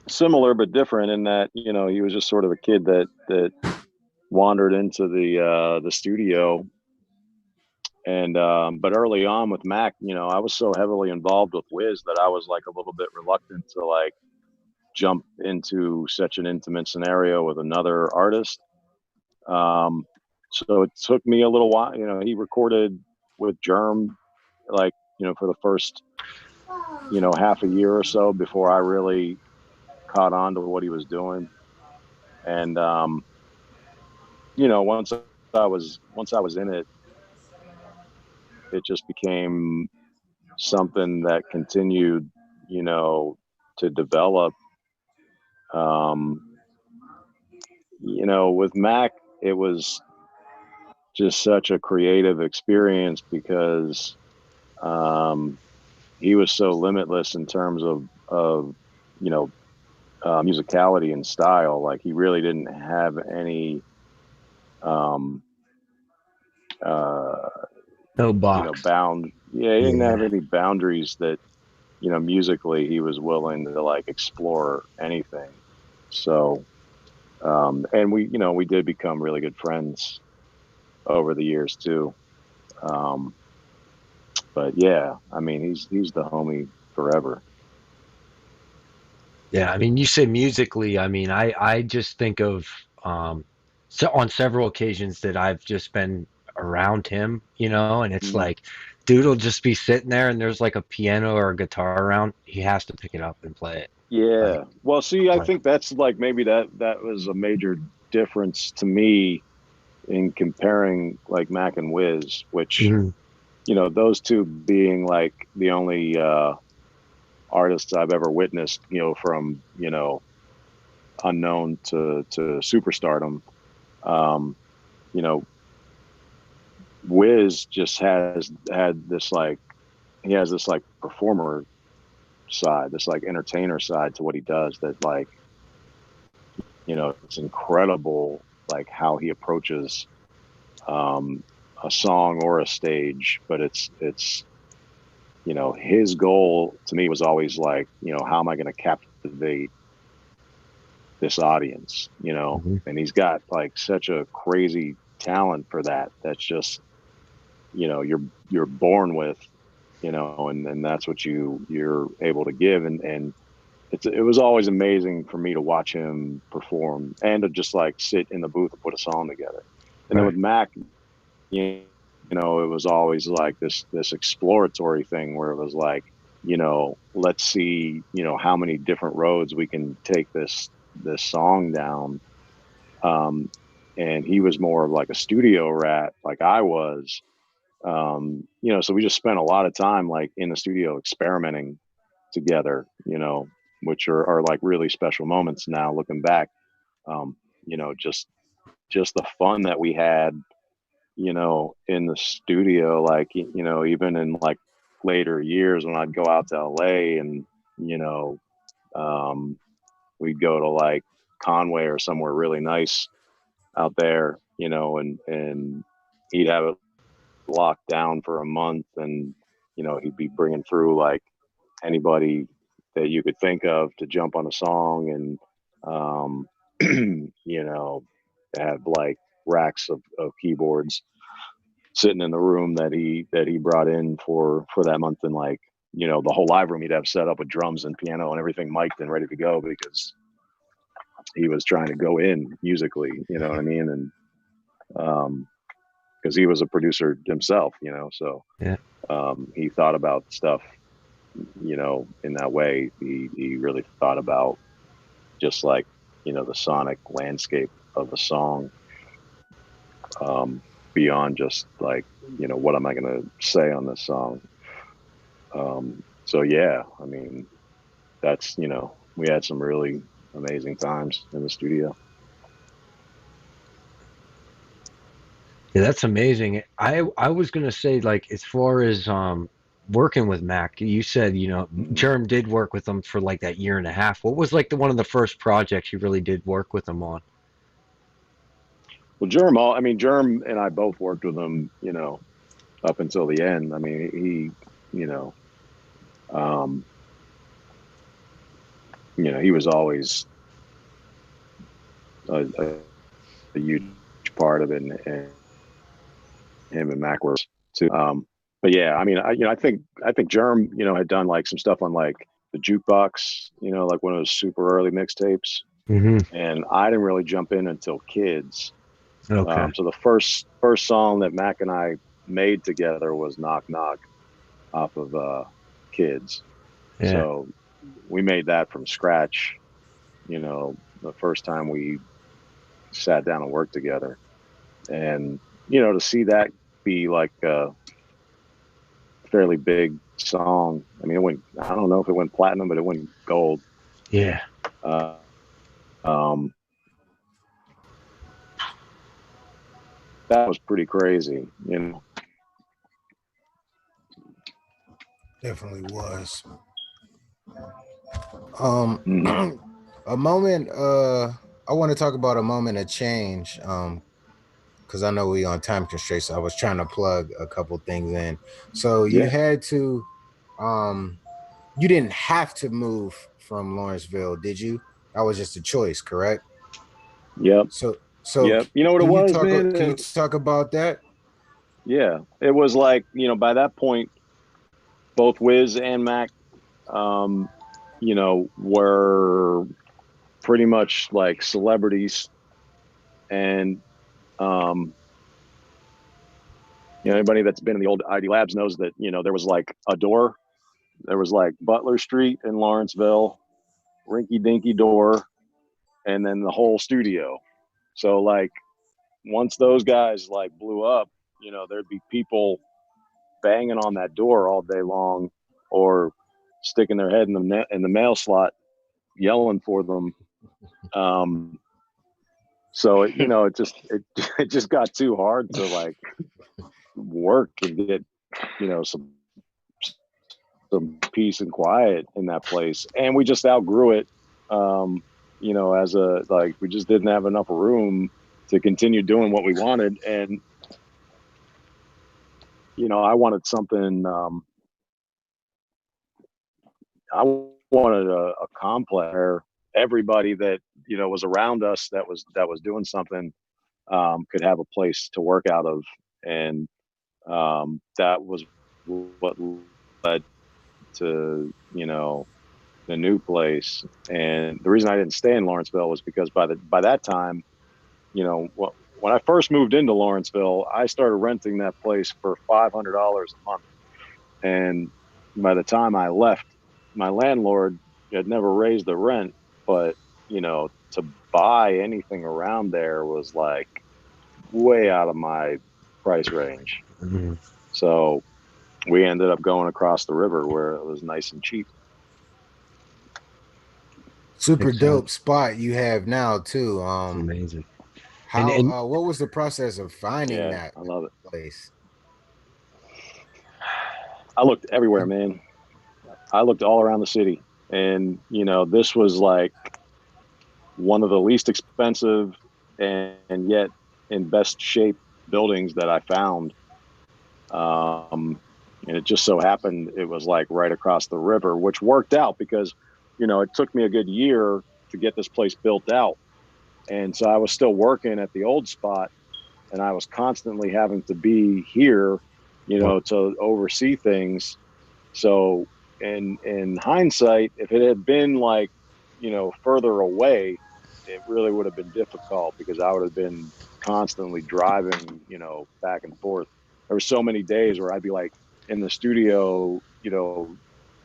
similar but different in that, he was just sort of a kid that wandered into the studio. And but early on with Mac, I was so heavily involved with Wiz that I was like a little bit reluctant to like jump into such an intimate scenario with another artist. So it took me a little while. He recorded with Germ, like, for the first, half a year or so before I really caught on to what he was doing. And once I was in it, it just became something that continued, to develop. Um, with Mac, it was just such a creative experience because he was so limitless in terms of you know musicality and style. Like he really didn't have any um, uh, No box. he didn't have Yeah. any boundaries that musically he was willing to like explore anything. So and we did become really good friends over the years too. Um, but yeah, I mean, he's the homie forever. Yeah, I mean, you say musically, I mean, I just think of so on several occasions that I've just been around him, and it's Mhm. like dude will just be sitting there and there's like a piano or a guitar around, he has to pick it up and play it. Like Yeah. Well, see, I like think that's like maybe that was a major difference to me in comparing like Mac and Wiz, which mhm. those two being like the only artists I've ever witnessed, from unknown to superstardom. Um, you know, Wiz just had this like he has this like performer side, this like entertainer side to what he does that like it's incredible like how he approaches um, a song or a stage, but it's his goal to me was always like how am I going to captivate this audience, Mhm. and he's got like such a crazy talent for that. That's just you're born with, and that's what you're able to give, and it was always amazing for me to watch him perform and to just like sit in the booth and put a song together. And then with Right. Mac, it was always like this exploratory thing where it was like, let's see, how many different roads we can take this song down. Um, and he was more of like a studio rat, like I was. So we just spent a lot of time like in the studio experimenting together, which are like really special moments now looking back. Um, just the fun that we had, in the studio, like, even in like later years when I'd go out to LA and, you know, um, we'd go to like Conway or somewhere really nice out there, and he'd have it locked down for a month and, he'd be bringing through like anybody that you could think of to jump on a song and have like racks of keyboards sitting in the room that he brought in for that month, and like the whole live room he'd have set up with drums and piano and everything mic'd and ready to go because he was trying to go in musically, you know what I mean? And because he was a producer himself, so Yeah. he thought about stuff in that way. He really thought about just like the sonic landscape of the song, um, beyond just like what am I going to say on this song. So yeah, I mean that's, you know, we had some really amazing times in the studio. Yeah, that's amazing. I was gonna say, like, as far as working with Mac, you said, you know, Germ did work with him for like that year and a half. What was like one of the first projects you really did work with him on? Well, Germ and I both worked with him, you know, up until the end. I mean, you know, um, he was always a huge part of it, and him and Mac were too. But yeah, I mean, I think Germ, you know, had done like some stuff on like the Jukebox, you know, like one of those super early mixtapes, and I didn't really jump in until Kids. Okay. So the first song that Mac and I made together was Knock Knock off of Kids. Yeah. So we made that from scratch, you know, the first time we sat down and worked together. And, you know, to see that be like a fairly big song. I mean, I don't know if it went platinum, but it went gold. Yeah. Um, that was pretty crazy, you know. Definitely was. Mhm. A moment, I want to talk about a moment of change. Because I know we on time constraints, so I was trying to plug a couple things in. So you Yeah. had to, you didn't have to move from Lawrenceville, did you? That was just a choice, correct? Yep. So Yep. You know what it can you was, talk? man? Can you talk about that? Yeah. It was like, you know, by that point, both Wiz and Mac, um, you know, were pretty much like celebrities. And, um, you know, anybody that's been in the old ID Labs knows that, you know, there was like a door. There was like Butler Street in Lawrenceville, Rinky Dinky Door, and then the whole studio. So like once those guys like blew up, you know, there'd be people banging on that door all day long, or sticking their head in the mail slot, yelling for them. So it, you know, it just got too hard to like work and get, you know, some peace and quiet in that place, and we just outgrew it. You know, as a like we just didn't have enough room to continue doing what we wanted, and you know, I wanted something. I wanted a complex where everybody that, you know, was around us that was doing something could have a place to work out of, and that was what led to, you know, the new place. And the reason I didn't stay in Lawrenceville was because by that time, you know, when I first moved into Lawrenceville, I started renting that place for $500 a month, and by the time I left, my landlord had never raised the rent, but you know, to buy anything around there was like way out of my price range. So we ended up going across the river where it was nice and cheap. Super Makes dope sense. spot you have now too. It's amazing. How? And What was the process of finding Yeah, that I love it. place? I looked everywhere, man. I looked all around the city, and you know, this was like one of the least expensive and yet in best shape buildings that I found. And it just so happened it was like right across the river, which worked out because, you know, it took me a good year to get this place built out. And so I was still working at the old spot, and I was constantly having to be here, you know, to oversee things. So in hindsight, if it had been like, you know, further away, it really would have been difficult because I would have been constantly driving, you know, back and forth. There were so many days where I'd be like in the studio, you know,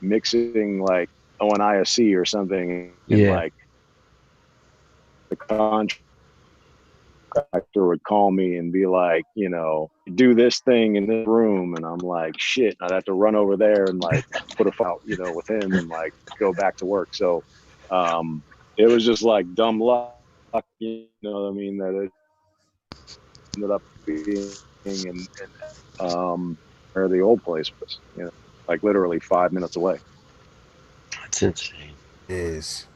mixing like ONISC or something, and yeah, like the contract director would call me and be like, you know, do this thing in this room, and I'm like, shit, I'd have to run over there and like put a fight, you know, with him and like go back to work. So it was just like dumb luck, you know what I mean, that it ended up being in where the old place was, you know, like literally 5 minutes away. That's insane. It is.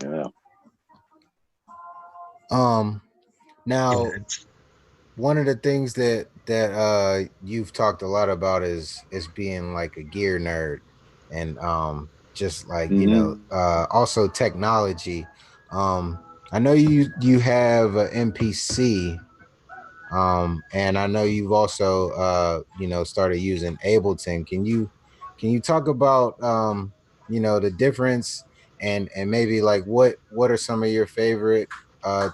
Yeah. Now one of the things that you've talked a lot about is being like a gear nerd, and just like also technology. I know you have an MPC, and I know you've also started using Ableton. Can you talk about the difference, and maybe like what are some of your favorite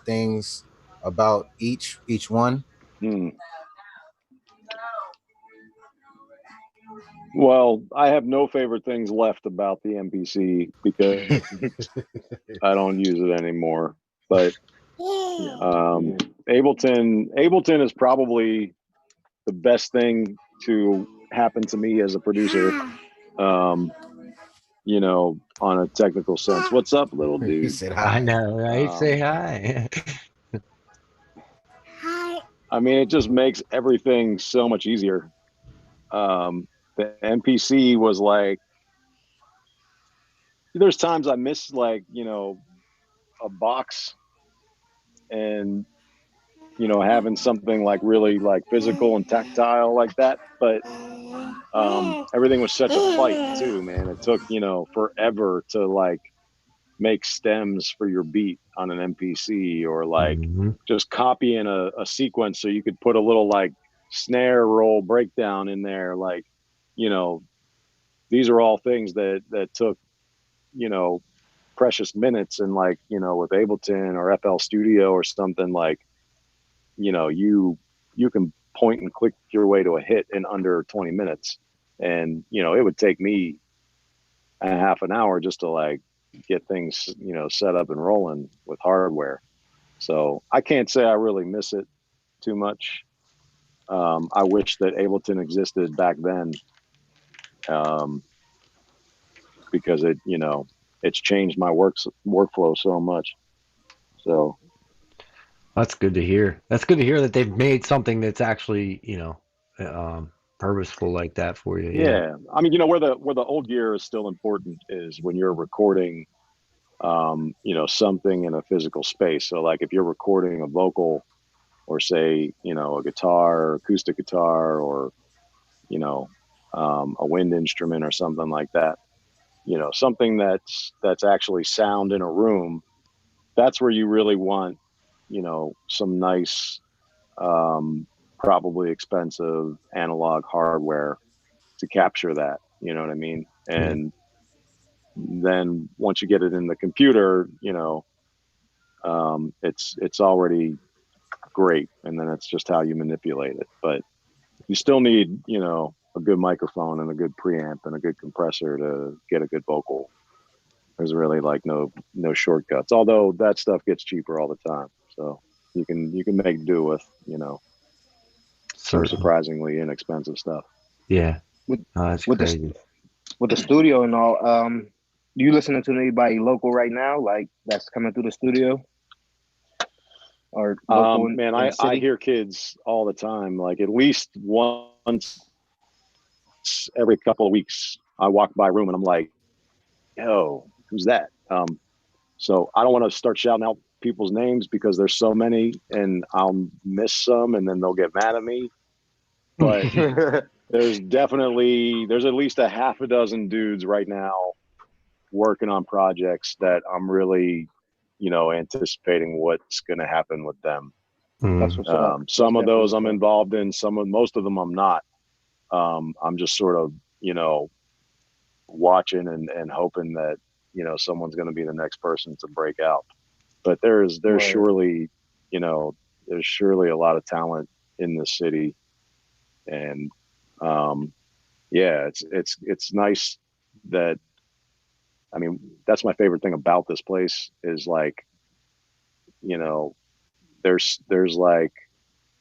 things about each one? Well, I have no favorite things left about the MPC because I don't use it anymore. But Ableton is probably the best thing to happen to me as a producer. You know, on a technical sense. What's up, little dude? He said hi. I know, right? Say hi. I mean, it just makes everything so much easier. The MPC was like, there's times I miss like, you know, a box and, you know, having something like really like physical and tactile like that. But everything was such a fight too, man. It took, you know, forever to like make stems for your beat on an MPC, or like just copying a sequence so you could put a little like snare roll breakdown in there. Like, you know, these are all things that took, you know, precious minutes. And like, you know, with Ableton or FL Studio or something, like, you know, you can point and click your way to a hit in under 20 minutes. And, you know, it would take me a half an hour just to like get things, you know, set up and rolling with hardware. So I can't say I really miss it too much. I wish that Ableton existed back then, because it, you know, it's changed my workflow so much. So That's good to hear. That's good to hear that they've made something that's actually, purposeful like that for you. yeah, I mean, you know, where the old gear is still important is when you're recording, you know, something in a physical space. So like if you're recording a vocal, or say, you know, a guitar, or acoustic guitar, or, you know, a wind instrument or something like that, you know, something that's actually sound in a room, that's where you really want, you know, some nice, probably expensive analog hardware to capture that, you know what I mean? And then once you get it in the computer, you know, it's already great, and then it's just how you manipulate it. But you still need, you know, a good microphone and a good preamp and a good compressor to get a good vocal. There's really like no shortcuts, although that stuff gets cheaper all the time. So you can make do with, you know, some surprisingly inexpensive stuff. Yeah. With That's with crazy. the studio and all, you listening to anybody local right now, like that's coming through the studio or local Man, in the I city? hear kids all the time, like at least once every couple of weeks, I walk by a room and I'm like, yo, who's that? So I don't want to start shouting out people's names because there's so many and I'll miss some and then they'll get mad at me. But there's at least a half a dozen dudes right now working on projects that I'm really, you know, anticipating what's going to happen with them. That's what's up. Some That's of those definitely I'm what's up. involved in, most of them I'm not. I'm just sort of, you know, watching and hoping that, you know, someone's going to be the next person to break out. But there's Word. surely, you know, there's surely a lot of talent in the city. And yeah, it's nice that, I mean, that's my favorite thing about this place is like you know, there's like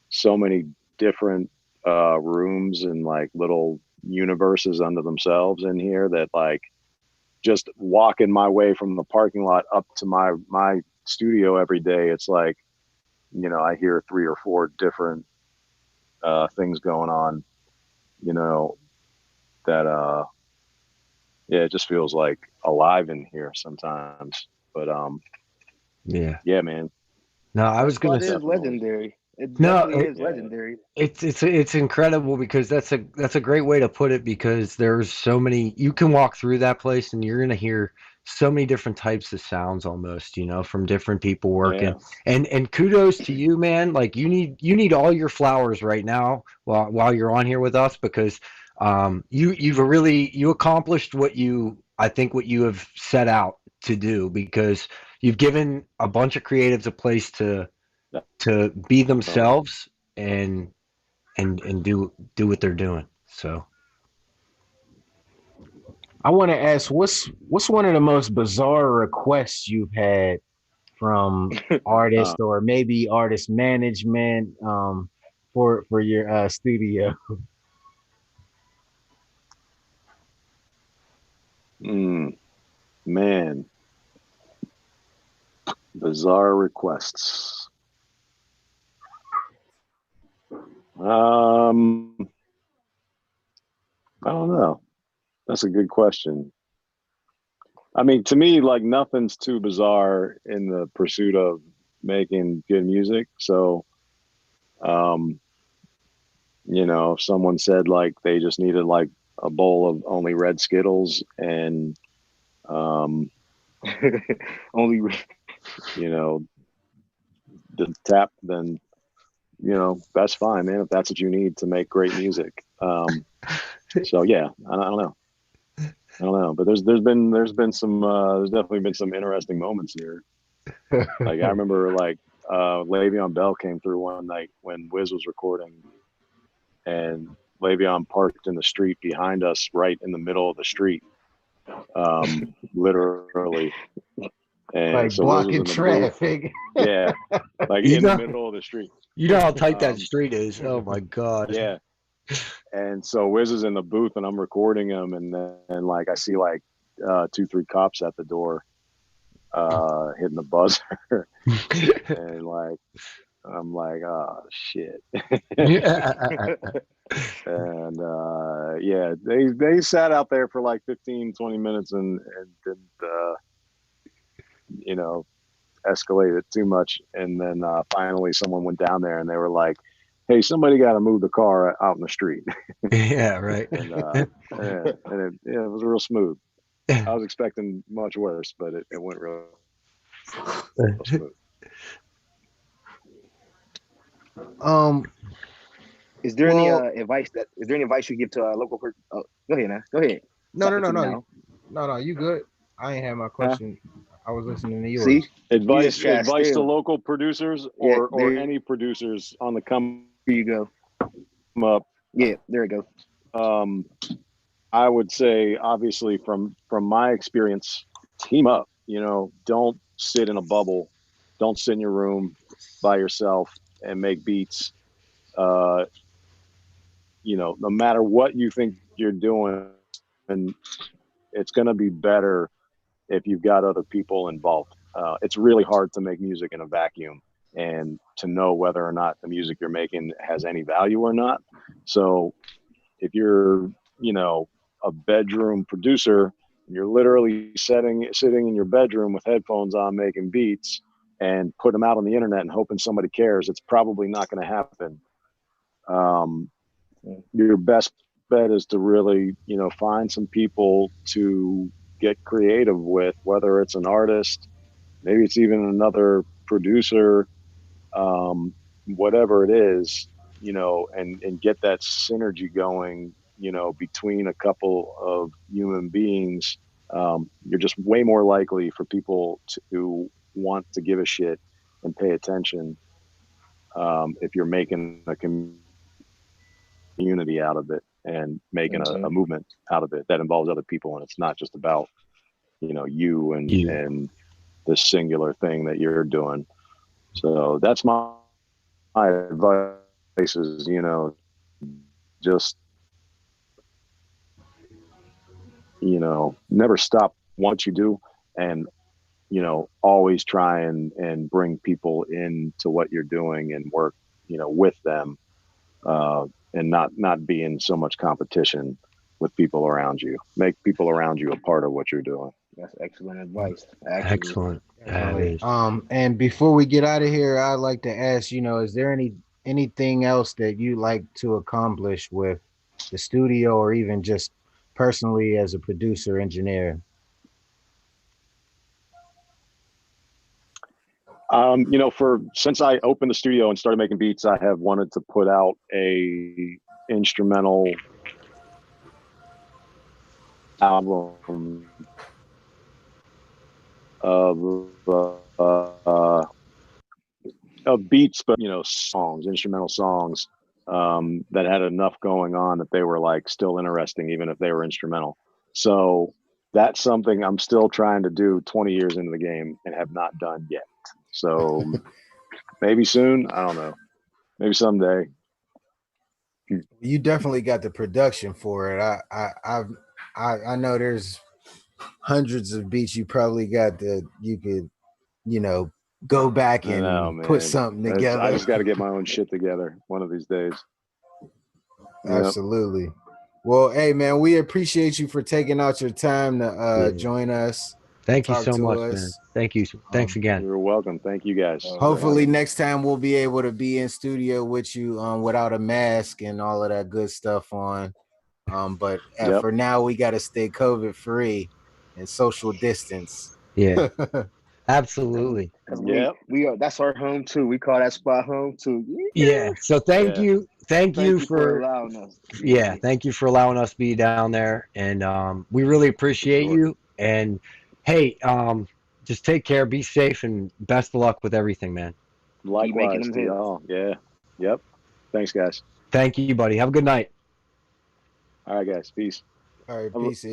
so many different rooms and like little universes unto themselves in here that like just walking my way from the parking lot up to my studio every day, it's like, you know, I hear 3 or 4 different things going on, you know, that yeah, it just feels like alive in here sometimes. But yeah, man. No, I That was gonna spot say is Definitely. legendary. It no. definitely is legendary. It's incredible because that's a great way to put it, because there's so many, you can walk through that place and you're gonna hear so many different types of sounds almost, from different people working. Yeah. And kudos to you, man. Like you need all your flowers right now while you're on here with us, because you accomplished I think what you have set out to do, because you've given a bunch of creatives a place to be Definitely. themselves and do what they're doing. So I want to ask, what's one of the most bizarre requests you've had from artists Uh, or maybe artist management for your studio? man, bizarre requests. I don't know. That's a good question. I mean, to me, like nothing's too bizarre in the pursuit of making good music. So, um, if someone said like they just needed like a bowl of only red Skittles and, um, Only you know, the tap, then, that's fine, man. If that's what you need to make great music. So yeah, I don't know. I don't know, but there's definitely been some interesting moments here. Like I remember like Leveon Bell came through one night when Wiz was recording, and Le'Veon parked in the street behind us, right in the middle of the street, literally. And Like so Wiz was blocking in the booth, traffic. yeah, like you in the know middle of the street. you know how tight that Um, street is. Oh my god. yeah, and so Wiz is in the booth, and I'm recording him, and then like I see like 2, 3 cops at the door, hitting the buzzer, and like I'm like, oh shit. Yeah. And yeah, they sat out there for like 15, 20 minutes and didn't you know escalate it too much. And then finally someone went down there and they were like, hey, somebody got to move the car out in the street. Yeah, right. And it was real smooth. I was expecting much worse, but it went real smooth. um is there any well advice you give to a local person? Oh, go ahead, man. Go ahead. no no Talking no to you no now. no you good. I ain't had my Huh? question. I was listening to yours. See, you just try Advice to still. local producers Yeah, or there any producers on the come you go. up. Yeah, there we go. Um, I would say, obviously, from my experience, team up. Don't sit in a bubble. Don't sit in your room by yourself and make beats. Uh, no matter what you think you're doing, and it's going to be better if you've got other people involved. It's really hard to make music in a vacuum and to know whether or not the music you're making has any value or not. So if you're, a bedroom producer and you're literally sitting in your bedroom with headphones on making beats and put them out on the internet and hoping somebody cares, it's probably not going to happen. Your best bet is to really, find some people to get creative with, whether it's an artist, maybe it's even another producer, whatever it is, and get that synergy going, between a couple of human beings. You're just way more likely for people to want to give a shit and pay attention, if you're making a community out of it and making a movement out of it that involves other people, and it's not just about you and You. the singular thing that you're doing. So that's my advice is, just, never stop what you do, and, always try and bring people into what you're doing and work, with them, and not be in so much competition with people around you. Make people around you a part of what you're doing. That's excellent advice. Actually. Excellent. That is. And before we get out of here, I'd like to ask, is there anything else that you like to accomplish with the studio, or even just personally as a producer engineer? Since I opened the studio and started making beats, I have wanted to put out a instrumental album of beats, but instrumental songs that had enough going on that they were like still interesting, even if they were instrumental. So that's something I'm still trying to do 20 years into the game and have not done yet. So maybe soon, I don't know. Maybe someday. You definitely got the production for it. I know there's hundreds of beats you probably got that you could, go back and put something together. I just got to get my own shit together one of these days. Absolutely. Yep. Well, hey man, we appreciate you for taking out your time to join us. Thank you so much, man. Thank you. Thanks again. You're welcome. Thank you guys. Hopefully next time we'll be able to be in studio with you without a mask and all of that good stuff on. But for now, we got to stay COVID free and social distance. Yeah, absolutely. That's our home too. We call that spot home too. Yeah. So thank you for allowing us. Yeah, thank you for allowing us to be down there, and we really appreciate you. And hey, just take care, be safe, and best of luck with everything, man. Likewise to y'all. Yeah. Yep. Thanks, guys. Thank you, buddy. Have a good night. All right, guys. Peace. All right, peace.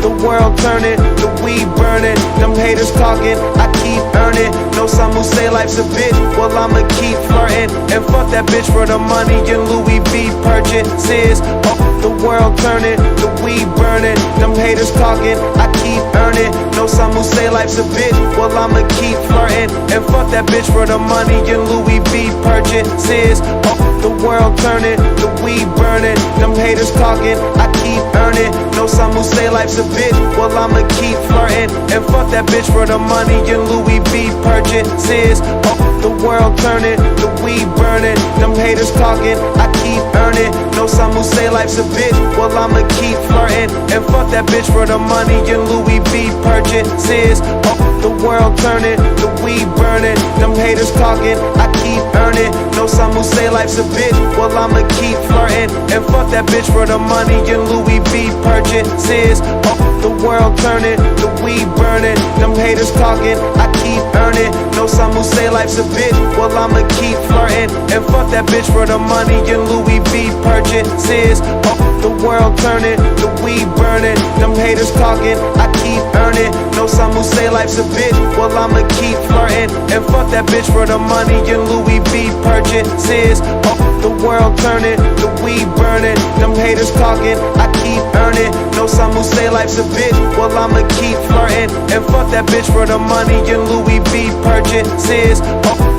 The world turning, the weed burning, them haters talking, I keep earning. Know some who say life's a bitch, well I'ma keep flirting. And fuck that bitch for the money and Louis V purchases. The world turning, the weed burning, them haters talking, I keep earning. Know some who say life's a bitch, well I'ma keep flirting. And fuck that bitch for the money and Louis V purchases. The world turning, the weed burning, them haters talking, I keep earning. Know some who say life's a bitch, well I'ma keep flirting. And fuck that bitch for the money and Louis V purchases. The world turning, the weed burning, them haters talking, I keep earning. Know some who say life's a bitch, well I'ma keep flirting. And fuck that bitch for the money and Louis V purchases. The world turning, the weed burning, them haters talking, I keep earning. Know some who say life's a bitch, well I'ma keep flirting. And fuck that bitch for the money and Louis V purchases. The world turning, the weed burning, them haters talking, I keep earning. Know some who say life's a bitch, well I'ma keep flirting. And fuck that bitch for the money and Louis V purchases. The world turning, the weed burning, them haters talking, I keep earning. Know some who say life's a bitch, well I'ma keep flirting. And fuck that bitch for the money and Louis V purchases. The world turning, the weed burning, them haters talking, I keep earning. Know some who say life's a bitch, well I'ma keep flirting. And fuck that bitch for the money and Louis V purchases.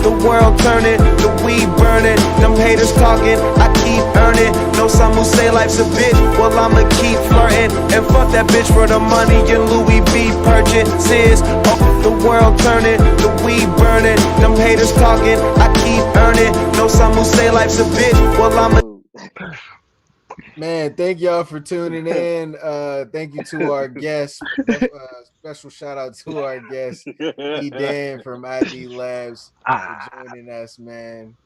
The world turning, the weed burning, them haters talking, I keep earning. Know some who say life's a bitch, well I'ma keep flirting. And fuck that bitch for the money and Louis V purchases. The world turning, the weed burning, them haters talking, I keep earning. Know some who say life's a bitch, well I'ma. Man, thank y'all for tuning in. Thank you to our guest. Special shout out to our guest, E.Dan from ID Labs, for joining us, man.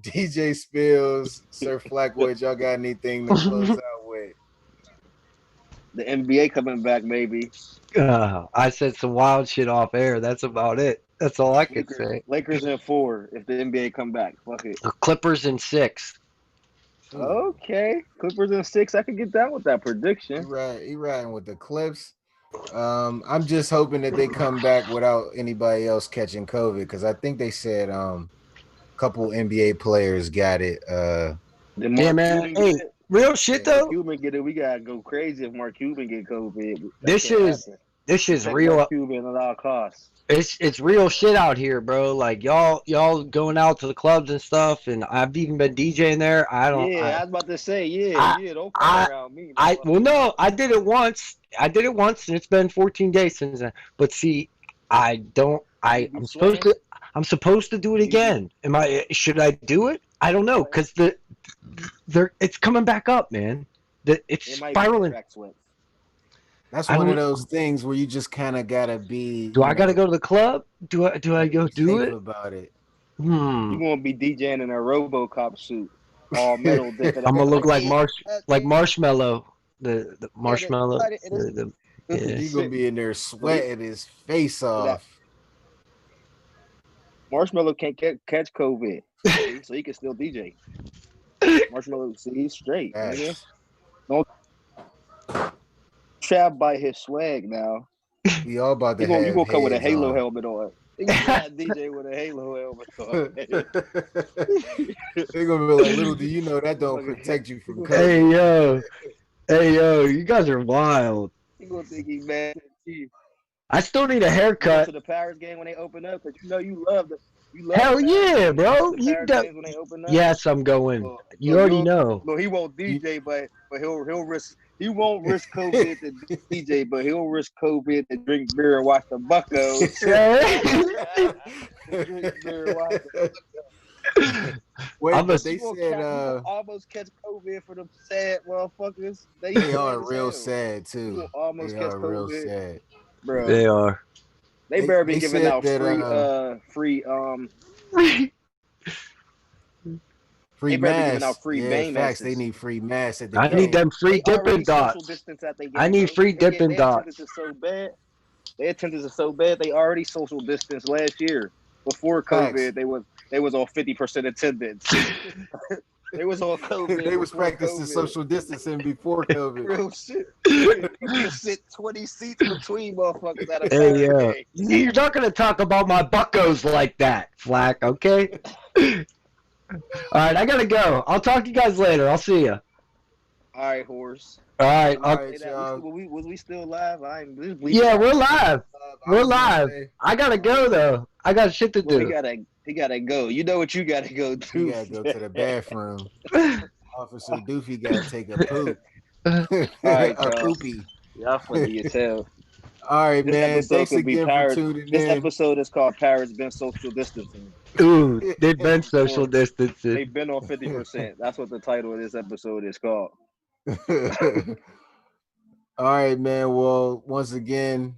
DJ Spills, Sir Flackwood, y'all got anything to close out with? The NBA coming back, maybe. I said some wild shit off air. That's about it. That's all I could say. Lakers in 4 if the NBA come back. Fuck it. Clippers in 6. Okay, Clippers in 6. I could get down with that prediction. He riding with the Clips. I'm just hoping that they come back without anybody else catching COVID because I think they said a couple NBA players got it. Did Yeah, Mark man. Cuban Hey, get it? real shit Mark though. Cuban get it. We gotta go crazy if Mark Cuban get COVID. That This can't is happen. this is Protect Mark real. Cuban at all costs. It's real shit out here, bro. Like y'all going out to the clubs and stuff, and I've even been DJing there. Yeah, I was about to say, I don't come I around me, well, motherfucker. no, I did it once. I did it once, and it's been 14 days since then. But see, I don't. You be I'm supposed sweating? to. I'm supposed to do it You be again. Am I? Should I do it? I don't know, sweating? cause it's coming back up, man. It's It might be spiraling. crack sweats. That's I one of don't. those things where you just kind of gotta be, Do I got to go to the club? Do I gotta go be do safe it? about it. You gonna be DJing in a RoboCop suit, all metal dipping I'm up. gonna look like Yeah, Marshmallow. The Marshmallow. Yeah. You gonna be in there sweating his face That off. Marshmallow can't catch COVID, see? So he can still DJ. Marshmallow, see, he's straight, nigga. Facts. Don't trap by his swag now. We all about to You have gonna come with a heads Halo on. helmet on. You got DJ with a Halo helmet on. They're gonna be like, little do you know that don't protect you from Hey COVID. yo, hey yo, you guys are wild. You gonna think he's mad at you. I still need a You going to haircut. the Paris game when they open up? Cause you know you love the Hell Paris yeah, game. You go to bro. the Paris games when they open up. Yes, I'm going. So You already know. he won't You- DJ, but he'll risk. He won't risk COVID to DJ, but he'll risk COVID to drink beer and watch the Buccos. Drink beer and watch the Wait, I'm a, but they You said gonna almost catch COVID for them sad motherfuckers. They they sad are as real hell. sad You too. gonna almost They catch are real COVID, sad. bro. they are. They better be They giving said out that free free they better be giving masks. out free Yeah, Bang facts. They masses. need free masks at the I need game. them free They Dippin' already social Dots. distance at their I game, need bro. free Dippin' Their attendance Dots. is so bad. Their attendance is so bad. They already social distance last year. Before Facts. COVID, they was on 50% attendance. They was on COVID They was before practicing COVID. social distancing before COVID. Real shit. You can sit 20 seats between motherfuckers at a Hey, Paris game. you're not gonna talk about my buckos like that, Flack. Okay. All right, I gotta go. I'll talk to you guys later. I'll see you. All right, horse. All right. All right, Hey, y'all. was we still live? I ain't this Yeah, we're live. I We're was gonna live. say, I gotta go though. I got shit to Well, do. he gotta go. You know what you gotta go you do. gotta go to the bathroom. Officer Doofy gotta take a poop. All right, A y'all. poopy. Y'all funny as hell. All right, This man. episode Thanks could be again for Paris. tuning This in. episode is called Paris been social distancing. Ooh, they've been social Or distancing. they've been on 50%. That's what the title of this episode is called. All right, man. Well, once again,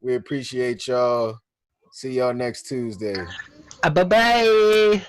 we appreciate y'all. See y'all next Tuesday. Bye bye.